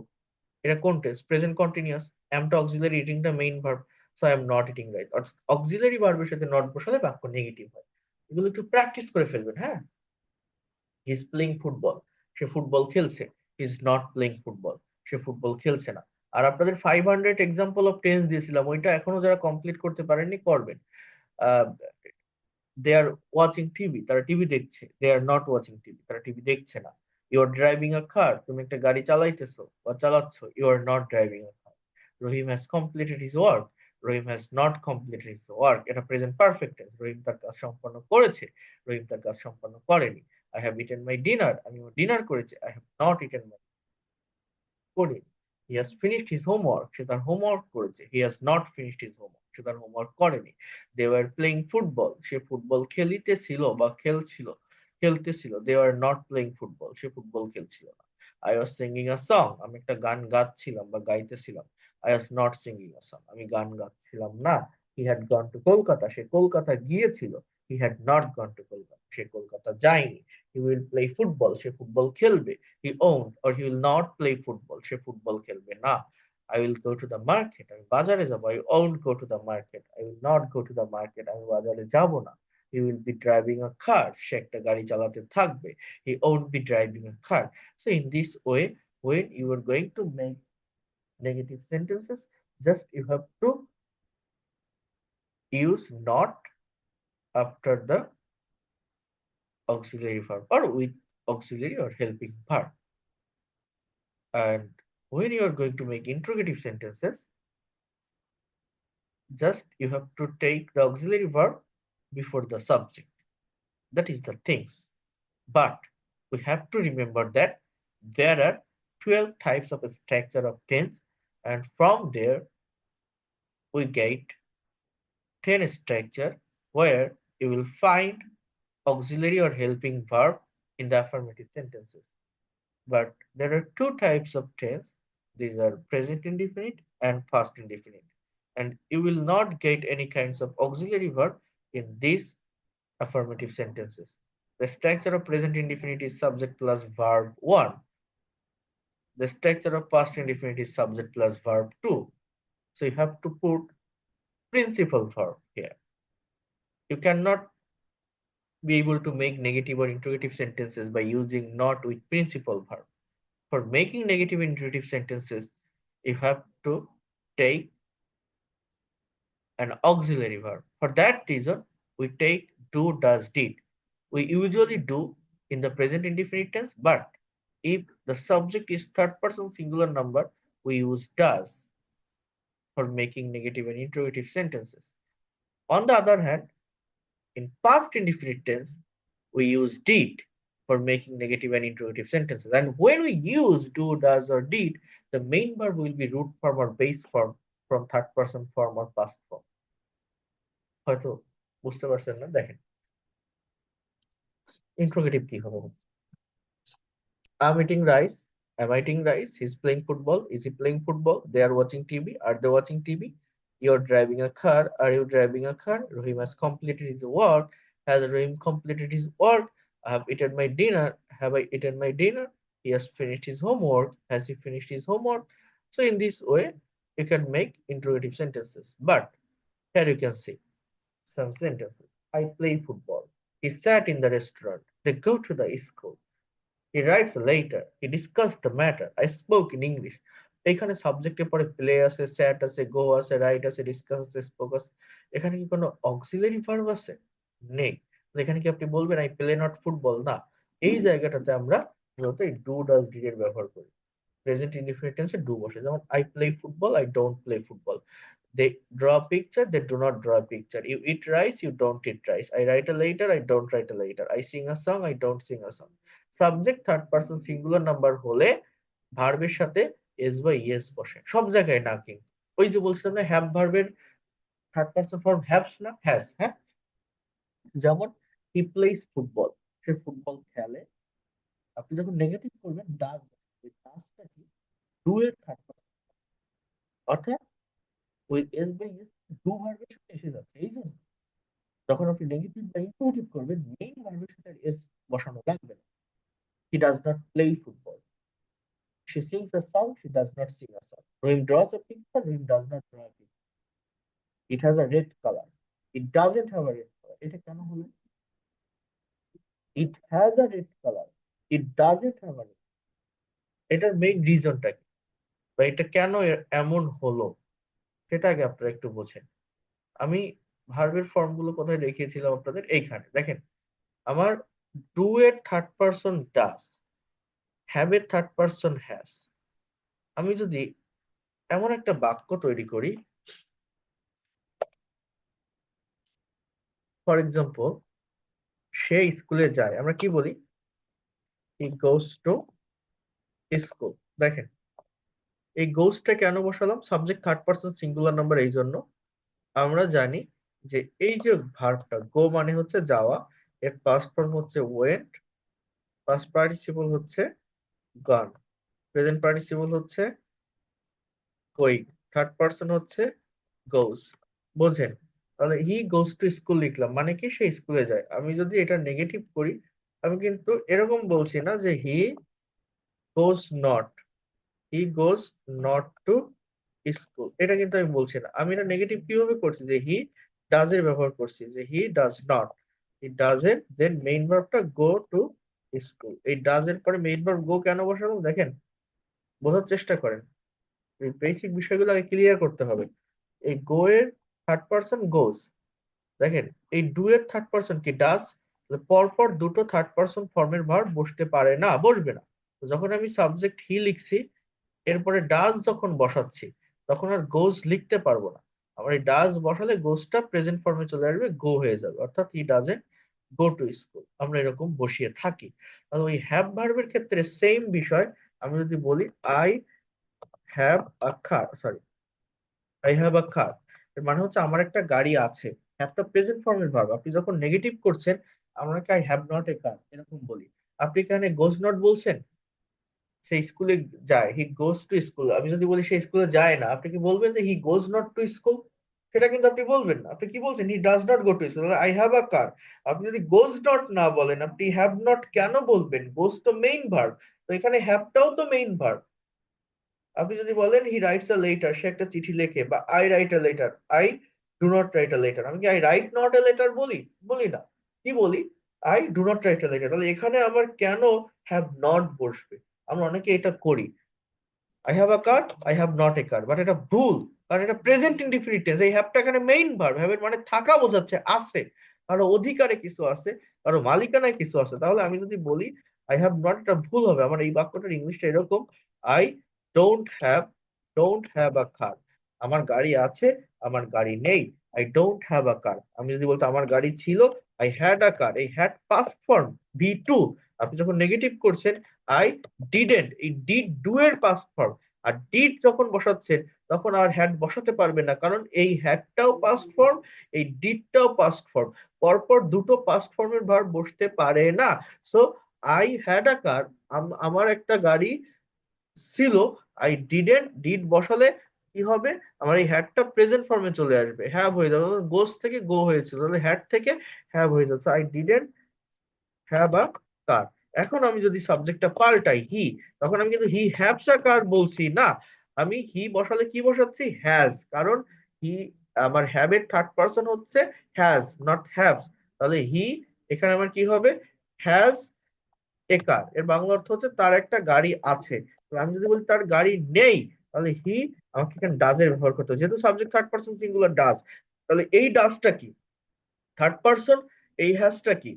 এটা কোন টেন্স? প্রেজেন্ট কন্টিনিউয়াস, অ্যামটা অক্সিলারি, ইটিংটা main verb, so I am not eating rice. অর্থাৎ অক্সিলারি ভার্বের সাথে নট বসালে বাক্য নেগেটিভ হয়। এগুলো একটু প্র্যাকটিস করে ফেলবেন, হ্যাঁ। হি ইজ প্লেইং ফুটবল, সে ফুটবল খেলছে। He is not playing football, সে ফুটবল খেলছে না। আর আপনাদের 500 এক্সাম্পল অফ টেন্স দিয়েছিলাম, ওইটা এখনো যারা কমপ্লিট করতে পারেননি করবেন। দে আর ওয়াচিং টিভি, তারা টিভি দেখছে। দে আর নট ওয়াচিং টিভি, তারা টিভি দেখছে না। ইউ আর ড্রাইভিং আ কার, তুমি একটা গাড়ি চালাইতেছো বা চালাচ্ছ। You are not driving a car. Rahim has completed his work, Rahim has not completed his work, এটা প্রেজেন্ট পারফেক্ট টেন্স। রহিম তার কাজ সম্পন্ন করেছে, রহিম তার কাজ সম্পন্ন করেনি। I have eaten my dinner, আমি ডিনার করেছি। I have not eaten my, করিনি। He has finished his homework, সে তার হোমওয়ার্ক করেছে। He has not finished his homework, সে তার হোমওয়ার্ক করেনি। দে ওয়ার প্লেইং ফুটবল, সে ফুটবল খেলিতেছিল বা খেলছিল, খেলতেছিল। They were not playing football, সে ফুটবল খেলছিল না। I was singing a song, আমি একটা গান গাচ্ছিলাম বা গাইতেছিলাম। I was not singing a song, আমি গান গাচ্ছিলাম না। He had gone to Kolkata, সে কলকাতা গিয়েছিল। He had not gone to Kolkata, সে কলকাতা যায়নি। He will play football, সে ফুটবল খেলবে। He owned or he will not play football, সে ফুটবল খেলবে না। I will go to the market, আমি বাজারে যাব। I won't go to the market, I will not go to the market, আমি বাজারে যাব না। He will be driving a car, সে একটা গাড়ি চালাতে থাকবে। He won't be driving a car. So in this way, when you are going to make negative sentences, just you have to use not after the auxiliary verb or with auxiliary or helping verb. And when you are going to make interrogative sentences, just you have to take the auxiliary verb before the subject. That is the things. But we have to remember that there are 12 types of structure of tense, and from there we get 10 structure where you will find auxiliary or helping verb in the affirmative sentences. But there are two types of tense. These are present indefinite and past indefinite. And you will not get any kinds of auxiliary verb in these affirmative sentences. The structure of present indefinite is subject plus verb 1. The structure of past indefinite is subject plus verb 2. So you have to put principal verb here. You cannot be able to make negative or interrogative sentences by using not with principal verb. For making negative interrogative sentences, you have to take an auxiliary verb. For that reason, we take do, does, did. We usually do in the present indefinite tense, but if the subject is third person singular number, we use does for making negative and interrogative sentences. On the other hand, in past indefinite tense, we use did for making negative and interrogative sentences. And when we use do, does, or did, the main verb will be root form or base form from third person form or past form. হয়তো বুঝতে পারছেন না, দেখেন interrogative কি হবে। I'm eating rice. Am I eating rice? He's playing football. Is he playing football? They are watching TV. Are they watching TV? You're driving a car. Are you driving a car? Rahim has completed his work. Has Rahim completed his work? I have eaten my dinner. Have I eaten my dinner? He has finished his homework. Has he finished his homework? So in this way, you can make interrogative sentences. But here you can see some sentences. I play football. He sat in the restaurant. They go to the school. He writes a letter. He discussed the matter. I spoke in English. এখানে সাবজেক্টের পরে play আছে, স্যাট আছে, গো আছে, right আছে, discuss আছে, spoke আছে। এখানে কি কোনো অক্সিলারি ভার্ব আছে? নেই। এখানে কি আপনি বলবেন আই প্লে নট ফুটবল? না। এই জায়গাটাতে আমরা মূলত এই ডু ডাজ ডিড এর ব্যবহার করি। প্রেজেন্ট ইনডিফিনিট টেন্সে ডু বসে, যেমন I play football, I don't play football. They draw a picture, they do not draw a picture. You eat rice, you don't eat rice. I write a letter, I don't write a letter. I sing a song, I don't sing a song. Subject third person singular number হলে ভার্বের সাথে S বা ES বসে, সব জায়গায় না। কিন্তু ওই যে বলছিলাম না, হ্যাভ ভার্বের থার্ড পারসন ফর্ম হ্যাভস না হ্যাজ। হ্যাঁ, যেমন হি প্লেস ফুটবল, সে ফুটবল খেলে। আপনি যখন নেগেটিভ করবেন ডাজ, ওই ডাজটা কি ডু এর থার্ড পারসন, অর্থাৎ ওই এস বা ইএস ডু ভার্বের সাথে এসে যাচ্ছে। এই জন্য যখন আপনি নেগেটিভ বা ইনফিনিটিভ করবেন, মেইন ভার্বের সাথে এস বসানো লাগবে না। হি does not play football. She sings a song, she does not sing a song. Rahim draws a picture, Rahim does not draw a picture. It has a red color. It doesn't have a red color. এটা কেন হলো? It has a red color. It doesn't have a red color. এটার main রিজনটা কি, বা এটা কেন এমন হলো, সেটা আগে আপনারা একটু বোঝেন। আমি ভার্বের ফর্ম গুলো কোথায় দেখিয়েছিলাম আপনাদের, এইখানে দেখেন। আমার ডু এর থার্ড পারসন ডাস, হ্যাভ এর থার্ড পারসন হ্যাজ। আমি যদি এমন একটা বাক্য তৈরি করি, ফর এক্সাম্পল সে স্কুলে যায়, আমরা কি বলি? হি গোস টু স্কুল। দেখেন এই গোসটা কেন বসালাম? Subject third person singular number, এই জন্য আমরা জানি যে এই যে ভার্বটা গো মানে হচ্ছে যাওয়া, এর পাস্ট ফর্ম হচ্ছে ওয়েন্ট, পাস্ট পার্টিসিপল হচ্ছে গন, প্রেজেন্ট পার্টিসিপল হচ্ছে গোয়িং, থার্ড পারসন হচ্ছে গোস। বোঝেন? তাহলে হি গোস টু স্কুল লিখলাম, মানে কি সে স্কুলে যায়। আমি যদি এটা নেগেটিভ করি, আমি কিন্তু এরকম বলছি না যে goes not goes not to school, এটা কিন্তু আমি বলছি না। আমি এটা নেগেটিভ কিভাবে করছি, যে ডাজ এর ব্যবহার করছি, যে ডাজ নট, ডাজ এর দেন মেইন ভার্বটা গো টু স্কুল। এই ডাজ এর পরে মেইন ভার্ব গো কেন বসালাম দেখেন, বোঝার চেষ্টা করেন। এই বেসিক বিষয়গুলো আগে ক্লিয়ার করতে হবে। এই গো এর থার্ড পারসন গোজ, দেখেন এই ডু এর থার্ড পারসন কি ডাজ, পরপর দুটো থার্ড পারসন ফর্মের ভার্ব বসতে পারে না, বসবে না। তো যখন আমি সাবজেক্ট লিখছি, এরপরে ডাজ যখন বসাচ্ছি, তখন আর গোজ লিখতে পারবো না। আমার এই ডাজ বসালে গোজটা প্রেজেন্ট ফর্মে চলে আসবে, গো হয়ে যাবে, অর্থাৎ ডাজেন্ট গো টু স্কুল, আমরা এরকম বসিয়ে থাকি। তাহলে ওই হ্যাভ ভার্বের ক্ষেত্রে সেম বিষয়। আমি যদি বলি I have a car, sorry I have a car, এর মানে হচ্ছে আমার একটা গাড়ি আছে। হ্যাভটা প্রেজেন্ট ফর্মের ভার্ব। আপনি যখন নেগেটিভ করছেন, আমরা কি I have not a car এরকম বলি। আপনি এখানে গোজ নট বলছেন, সে স্কুলে যায়, হি গোজ টু স্কুল। আমি যদি বলি সে স্কুলে যায় না, আপনি কি বলবেন যে he goes not to school? সেটা কিন্তু আপনি বলবেন না। আপনি কি বলছেন, he does not go to school, I have a car. আপনি যদি গোজ নট না বলেন, আপনি হ্যাভ নট কেন বলবেন? গোজ তো মেইন ভার্ব, তো এখানে হ্যাভটাও তো মেইন ভার্ব। আপনি যদি বলেন হি রাইটস আ লেটার, সে একটা চিঠি লেখে, বা I right a letter, I do not right a letter, আমি কি I right not a letter বলি? বলি না। কি বলি? I do not right a letter. তাহলে এখানে আমার কেন হ্যাভ নট বসবে? আমরা অনেকে এটা করি, I have a car, I have not a car, but এটা ভুল। কারণ এটা প্রেজেন্ট ইনডিফিনিট টেন্স, এই হ্যাভটা এখানে মেইন ভার্ব। হ্যাভের মানে থাকা বোঝাচ্ছে, আছে, কারো অধিকারে কিছু আছে, কারো মালিকানায় কিছু আছে। তাহলে আমি যদি বলি আই হ্যাভ নট, এটা ভুল হবে। আমার এই বাক্যটার ইংলিশটা এরকম, আই ডোন্ট হ্যাভ, আ কার, আমার গাড়ি আছে, আমার গাড়ি নেই। আই ডোন্ট হ্যাভ আ কার। আমি যদি বলতো আমার গাড়ি ছিল, আই হ্যাড আ কার, এই had past form, V two. আপনি যখন নেগেটিভ করছেন, আই ডিডেন্ট, এই ডিড ডু এর পাস্ট ফর্ম। আর ডিড যখন বসাচ্ছেন, তখন আর হ্যাড বসাতে পারবেন না, কারণ এই হ্যাডটাও পাস্ট ফর্ম, এই ডিডটাও পাস্ট ফর্ম। পরপর দুটো পাস্ট ফর্মের ভার্ব বসতে পারে না। সো আই হ্যাড আ কার, আমার একটা গাড়ি ছিল। আই ডিডেন্ট, ডিড বসালে কি হবে, আমার এই হ্যাডটা প্রেজেন্ট ফর্মে চলে আসবে, হ্যাভ হয়ে যাবে। গোস থেকে গো হয়েছিল, তাহলে হ্যাড থেকে হ্যাভ হয়ে যাচ্ছে, আই ডিডেন্ট হ্যাভ আ কার। এখন আমি যদি সাবজেক্টটা পাল্টাই, তখন আমি কিন্তু হি হ্যাভস আ কার বলছি না। আমি হি বসালে কি বসাচ্ছি, হ্যাজ, কারণ হি, আমার হ্যাভ এর থার্ড পারসন হচ্ছে হ্যাজ, নট হ্যাভস। তাহলে এখানে আমার কি হবে, হ্যাজ এ কার, এর বাংলা অর্থ হচ্ছে তার একটা গাড়ি আছে। তাহলে আমি যদি বলি তার গাড়ি নেই, তাহলে আমাকে এখানে ডাজ এর ব্যবহার করতে হবে, যেহেতু subject third person singular does. তাহলে এই ডাজটা কি, থার্ড পারসন, এই হ্যাজটা কি,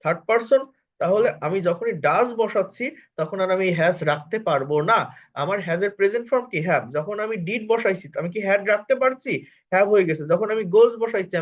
থার্ড পারসন। তাহলে আমি যখনই ডাজ বসাচ্ছি, তখন আর আমি হ্যাজ রাখতে পারবো না। আমার হ্যাজ এর প্রেজেন্ট ফর্ম কি, হ্যাভ। যখন আমি ডিড বসাইছি, আমি কি হ্যাড রাখতে পারছি? হ্যাভ হয়ে গেছে। যখন আমি গোজ বসাইছি,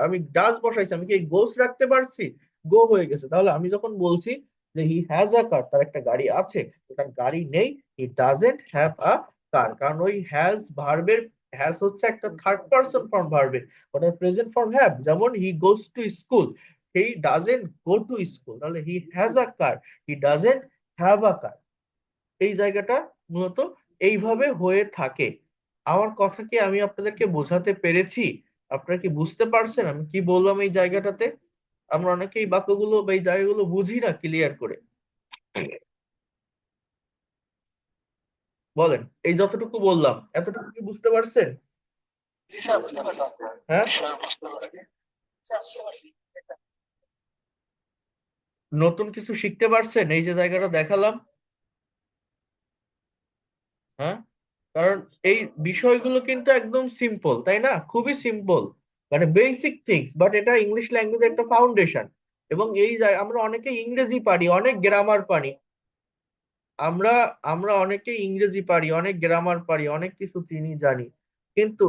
আমি ডাজ বসাইছি, আমি কি গোজ রাখতে পারছি? গো হয়ে গেছে। তাহলে আমি যখন বলছি যে হি হ্যাজ আ কার, তার একটা গাড়ি আছে, তো তার গাড়ি নেই, হি ডাজেন্ট হ্যাভ আ কার, কারণ ওই হ্যাজ ভার্বের, হ্যাজ হচ্ছে একটা থার্ড পারসন ফর্ম ভার্বের, ওটার প্রেজেন্ট ফর্ম হ্যাভ। যেমন he goes to school, he doesn't go to school, তাহলে he has a car, he doesn't have a car. এই জায়গাটা মূলত এইভাবে হয়ে থাকে। আমার কথা কি আমি আপনাদেরকে বোঝাতে পেরেছি? আপনারা কি বুঝতে পারছেন আমি কি বললাম এই জায়গাটাতে? আমরা অনেকে এই বাক্যগুলো বা এই জায়গাগুলো বুঝি না ক্লিয়ার করে। বলেন, এই যতটুকু বললাম, এতটুকু কি বুঝতে পারছেন? হ্যাঁ, নতুন কিছু শিখতে পারছেন এই যে জায়গাটা দেখালাম? হ্যাঁ, কারণ এই বিষয়গুলো কিন্তু একদম সিম্পল, তাই না? খুবই সিম্পল, মানে বেসিক থিংস, বাট এটা ইংলিশ ল্যাঙ্গুয়েজের একটা ফাউন্ডেশন। এবং আমরা অনেকে ইংরেজি পারি, অনেক গ্রামার পারি, আমরা আমরা অনেকে ইংরেজি পারি, অনেক গ্রামার পারি, অনেক কিছু চিনি জানি, কিন্তু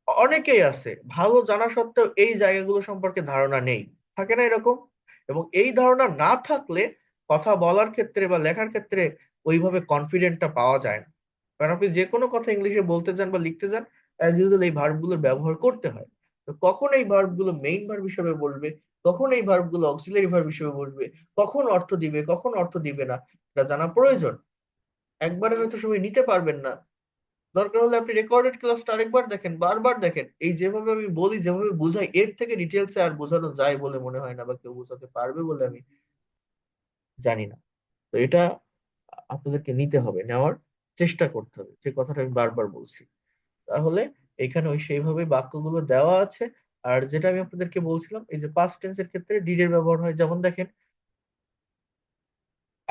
অনেকেই আছে ভালো জানা সত্ত্বেও এই জায়গাগুলো সম্পর্কে ধারণা নেই, থাকে না এরকম? এবং এই ধারণা না থাকলে কথা বলার ক্ষেত্রে বা লেখার ক্ষেত্রে ওইভাবে কনফিডেন্টটা পাওয়া যায় না। কারণ আপনি যে কোনো কথা ইংলিশে বলতে চান বা লিখতে চান, অ্যাজ ইউজুয়াল এই ভার্ব গুলোর ব্যবহার করতে হয়। তো কখন এই ভার্ব গুলো মেইন ভার্ব হিসেবে বলবে, কখন এই ভার্ব গুলো অক্সিলারি ভার্ব হিসেবে বলবে, কখন অর্থ দিবে, কখন অর্থ দিবে না, এটা জানা প্রয়োজন। একবারে হয়তো সবাই নিতে পারবেন না, দরকার হলে আপনি রেকর্ডেড ক্লাসটা আরেকবার দেখেন, বারবার দেখেন। এই যেভাবে আমি বলি, যেভাবে বুঝাই, এর থেকে ডিটেলসে আর বোঝানো যায় বলে মনে হয় না, বা কেউ বোঝাতে পারবে বলে আমি জানি না। তো এটা আপনাদেরকে নিতে হবে, নেওয়ার চেষ্টা করতে হবে, যে কথাটা আমি বারবার বলছি। তাহলে এখানে ওই সেইভাবে বাক্যগুলো দেওয়া আছে। আর যেটা আমি আপনাদেরকে বলছিলাম, এই যে পাস্ট টেন্সের ক্ষেত্রে ডিড এর ব্যবহার হয়, যেমন দেখেন,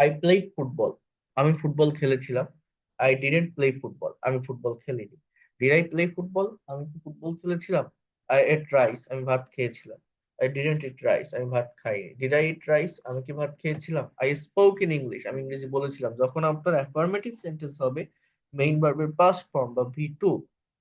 আই প্লেড ফুটবল, আমি ফুটবল খেলেছিলাম। আই ডিডন্ট প্লে ফুটবল, আমি ফুটবল খেলিনি। ডিড আই প্লে ফুটবল, আমি কি ফুটবল খেলেছিলাম? আই এট রাইস, আমি ভাত খেয়েছিলাম। আই ডিডন্ট ইট রাইস, আমি ভাত খাইনি। ডিড আই ইট রাইস, আমি কি ভাত খেয়েছিলাম? আই স্পোক ইন ইংলিশ, আমি ইংরেজি বলেছিলাম। যখন আপনার অ্যাফার্মেটিভ সেন্টেন্স হবে, মেইন ভার্বের পাস্ট ফর্ম বা ভি টু,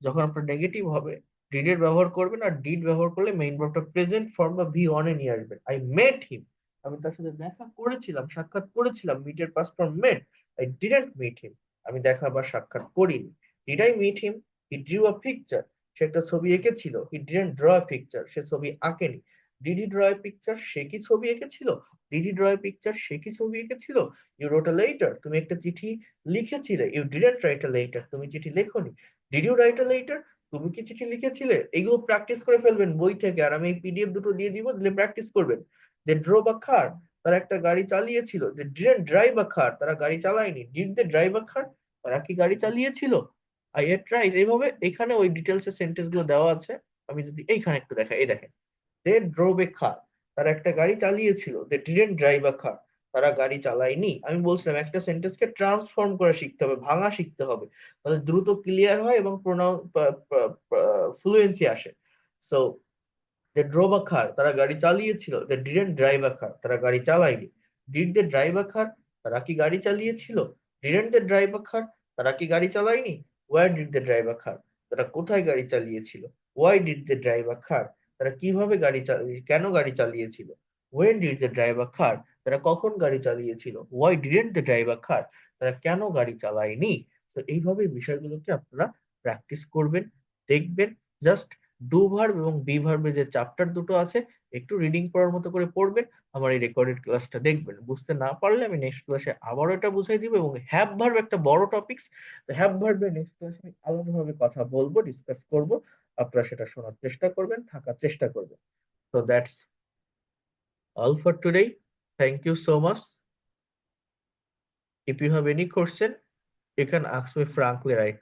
যখন আপনার নেগেটিভ হবে, ডিড এর ব্যবহার করবেন। আর ডিড ব্যবহার করলে মেইন ভার্বটা প্রেজেন্ট ফর্ম বা ভি অন এ নিয়ে আসবেন। আই মেট হিম, আমি তার সাথে দেখা করেছিলাম, সাক্ষাৎ করেছিলাম। মিটের past form met. I didn't meet him, আমি দেখা বা সাক্ষাৎ করিনি। Did I meet him? He drew a picture, সে একটা ছবি এঁকেছিল। He didn't draw a picture, সে ছবি আঁকেনি। Did he draw a picture, সে কি ছবি এঁকেছিল? Did he draw a picture, সে কি ছবি এঁকেছিল? ইউ রোট আ লেটার, তুমি একটা চিঠি লিখেছিলে। You didn't write a letter, তুমি চিঠি লেখনি। Did you write a letter, তুমি কি চিঠি লিখেছিলে? এগুলো প্র্যাকটিস করে ফেলবেন বই থেকে, আর আমি এই পিডিএফ দুটো দিয়ে দিব, দিলে প্র্যাকটিস করবেন। দে ড্রোভ আ কার, তারা একটা গাড়ি চালিয়েছিল। দে ডিডন্ট ড্রাইভ আ কার, তারা গাড়ি চালায়নি। Did they drive a car, তারা কি গাড়ি চালিয়েছিল? I ate rice. এইভাবে এখানে ওই ডিটেলস এর সেন্টেন্স গুলো দেওয়া আছে। আমি যদি এইখানে একটু দেখাই, এই দেখেন, দে ড্রোভ এ কার, তারা একটা গাড়ি চালিয়েছিল। দে ডিডন্ট ড্রাইভ আ কার, তারা গাড়ি চালায়নি। আমি বলছিলাম একটা সেন্টেন্সকে ট্রান্সফর্ম করা শিখতে হবে, ভাঙা শিখতে হবে, তাহলে দ্রুত ক্লিয়ার হয় এবং ফ্লুয়েন্সি আসে। So they drove a car, তারা গাড়ি চালিয়েছিল। দে ডিডন্ট ড্রাইভ আ কার, তারা গাড়ি চালায়নি। Did they drive a car, তারা কি গাড়ি চালিয়েছিল? Didn't they drive a car, তারা কি গাড়ি চালায়নি। Where did they drive a car, তারা কোথায় গাড়ি চালিয়েছিল? Why did they drive a car, তারা কিভাবে গাড়ি চালিয়ে, কেন গাড়ি চালিয়েছিল? When did they drive a car, তারা কখন গাড়ি চালিয়েছিল? Why didn't they drive a car, তারা কেন গাড়ি চালায়নি? তো এইভাবে বিষয়গুলোকে আপনারা প্র্যাকটিস করবেন, দেখবেন। জাস্ট ডু ভার্ব এবং বি ভার্বের যে চ্যাপ্টার দুটো আছে, একটু রিডিং পড়ার মতো করে পড়বেন। আমার এই রেকর্ডেড ক্লাসটা দেখবেন। বুঝতে না পারলে আমি নেক্সট ক্লাসে আবারও এটা বুঝাই দিব। এবং হ্যাভ ভার্ব একটা বড় টপিকস, তো হ্যাভ ভার্বের নেক্সট ক্লাসে আমি আলাদাভাবে কথা বলবো, ডিসকাস করব। আপনারা সেটা শোনার চেষ্টা করবেন, থাকার চেষ্টা করবেন। So that's all for today. Thank you so much. If you have any question, you can ask me frankly right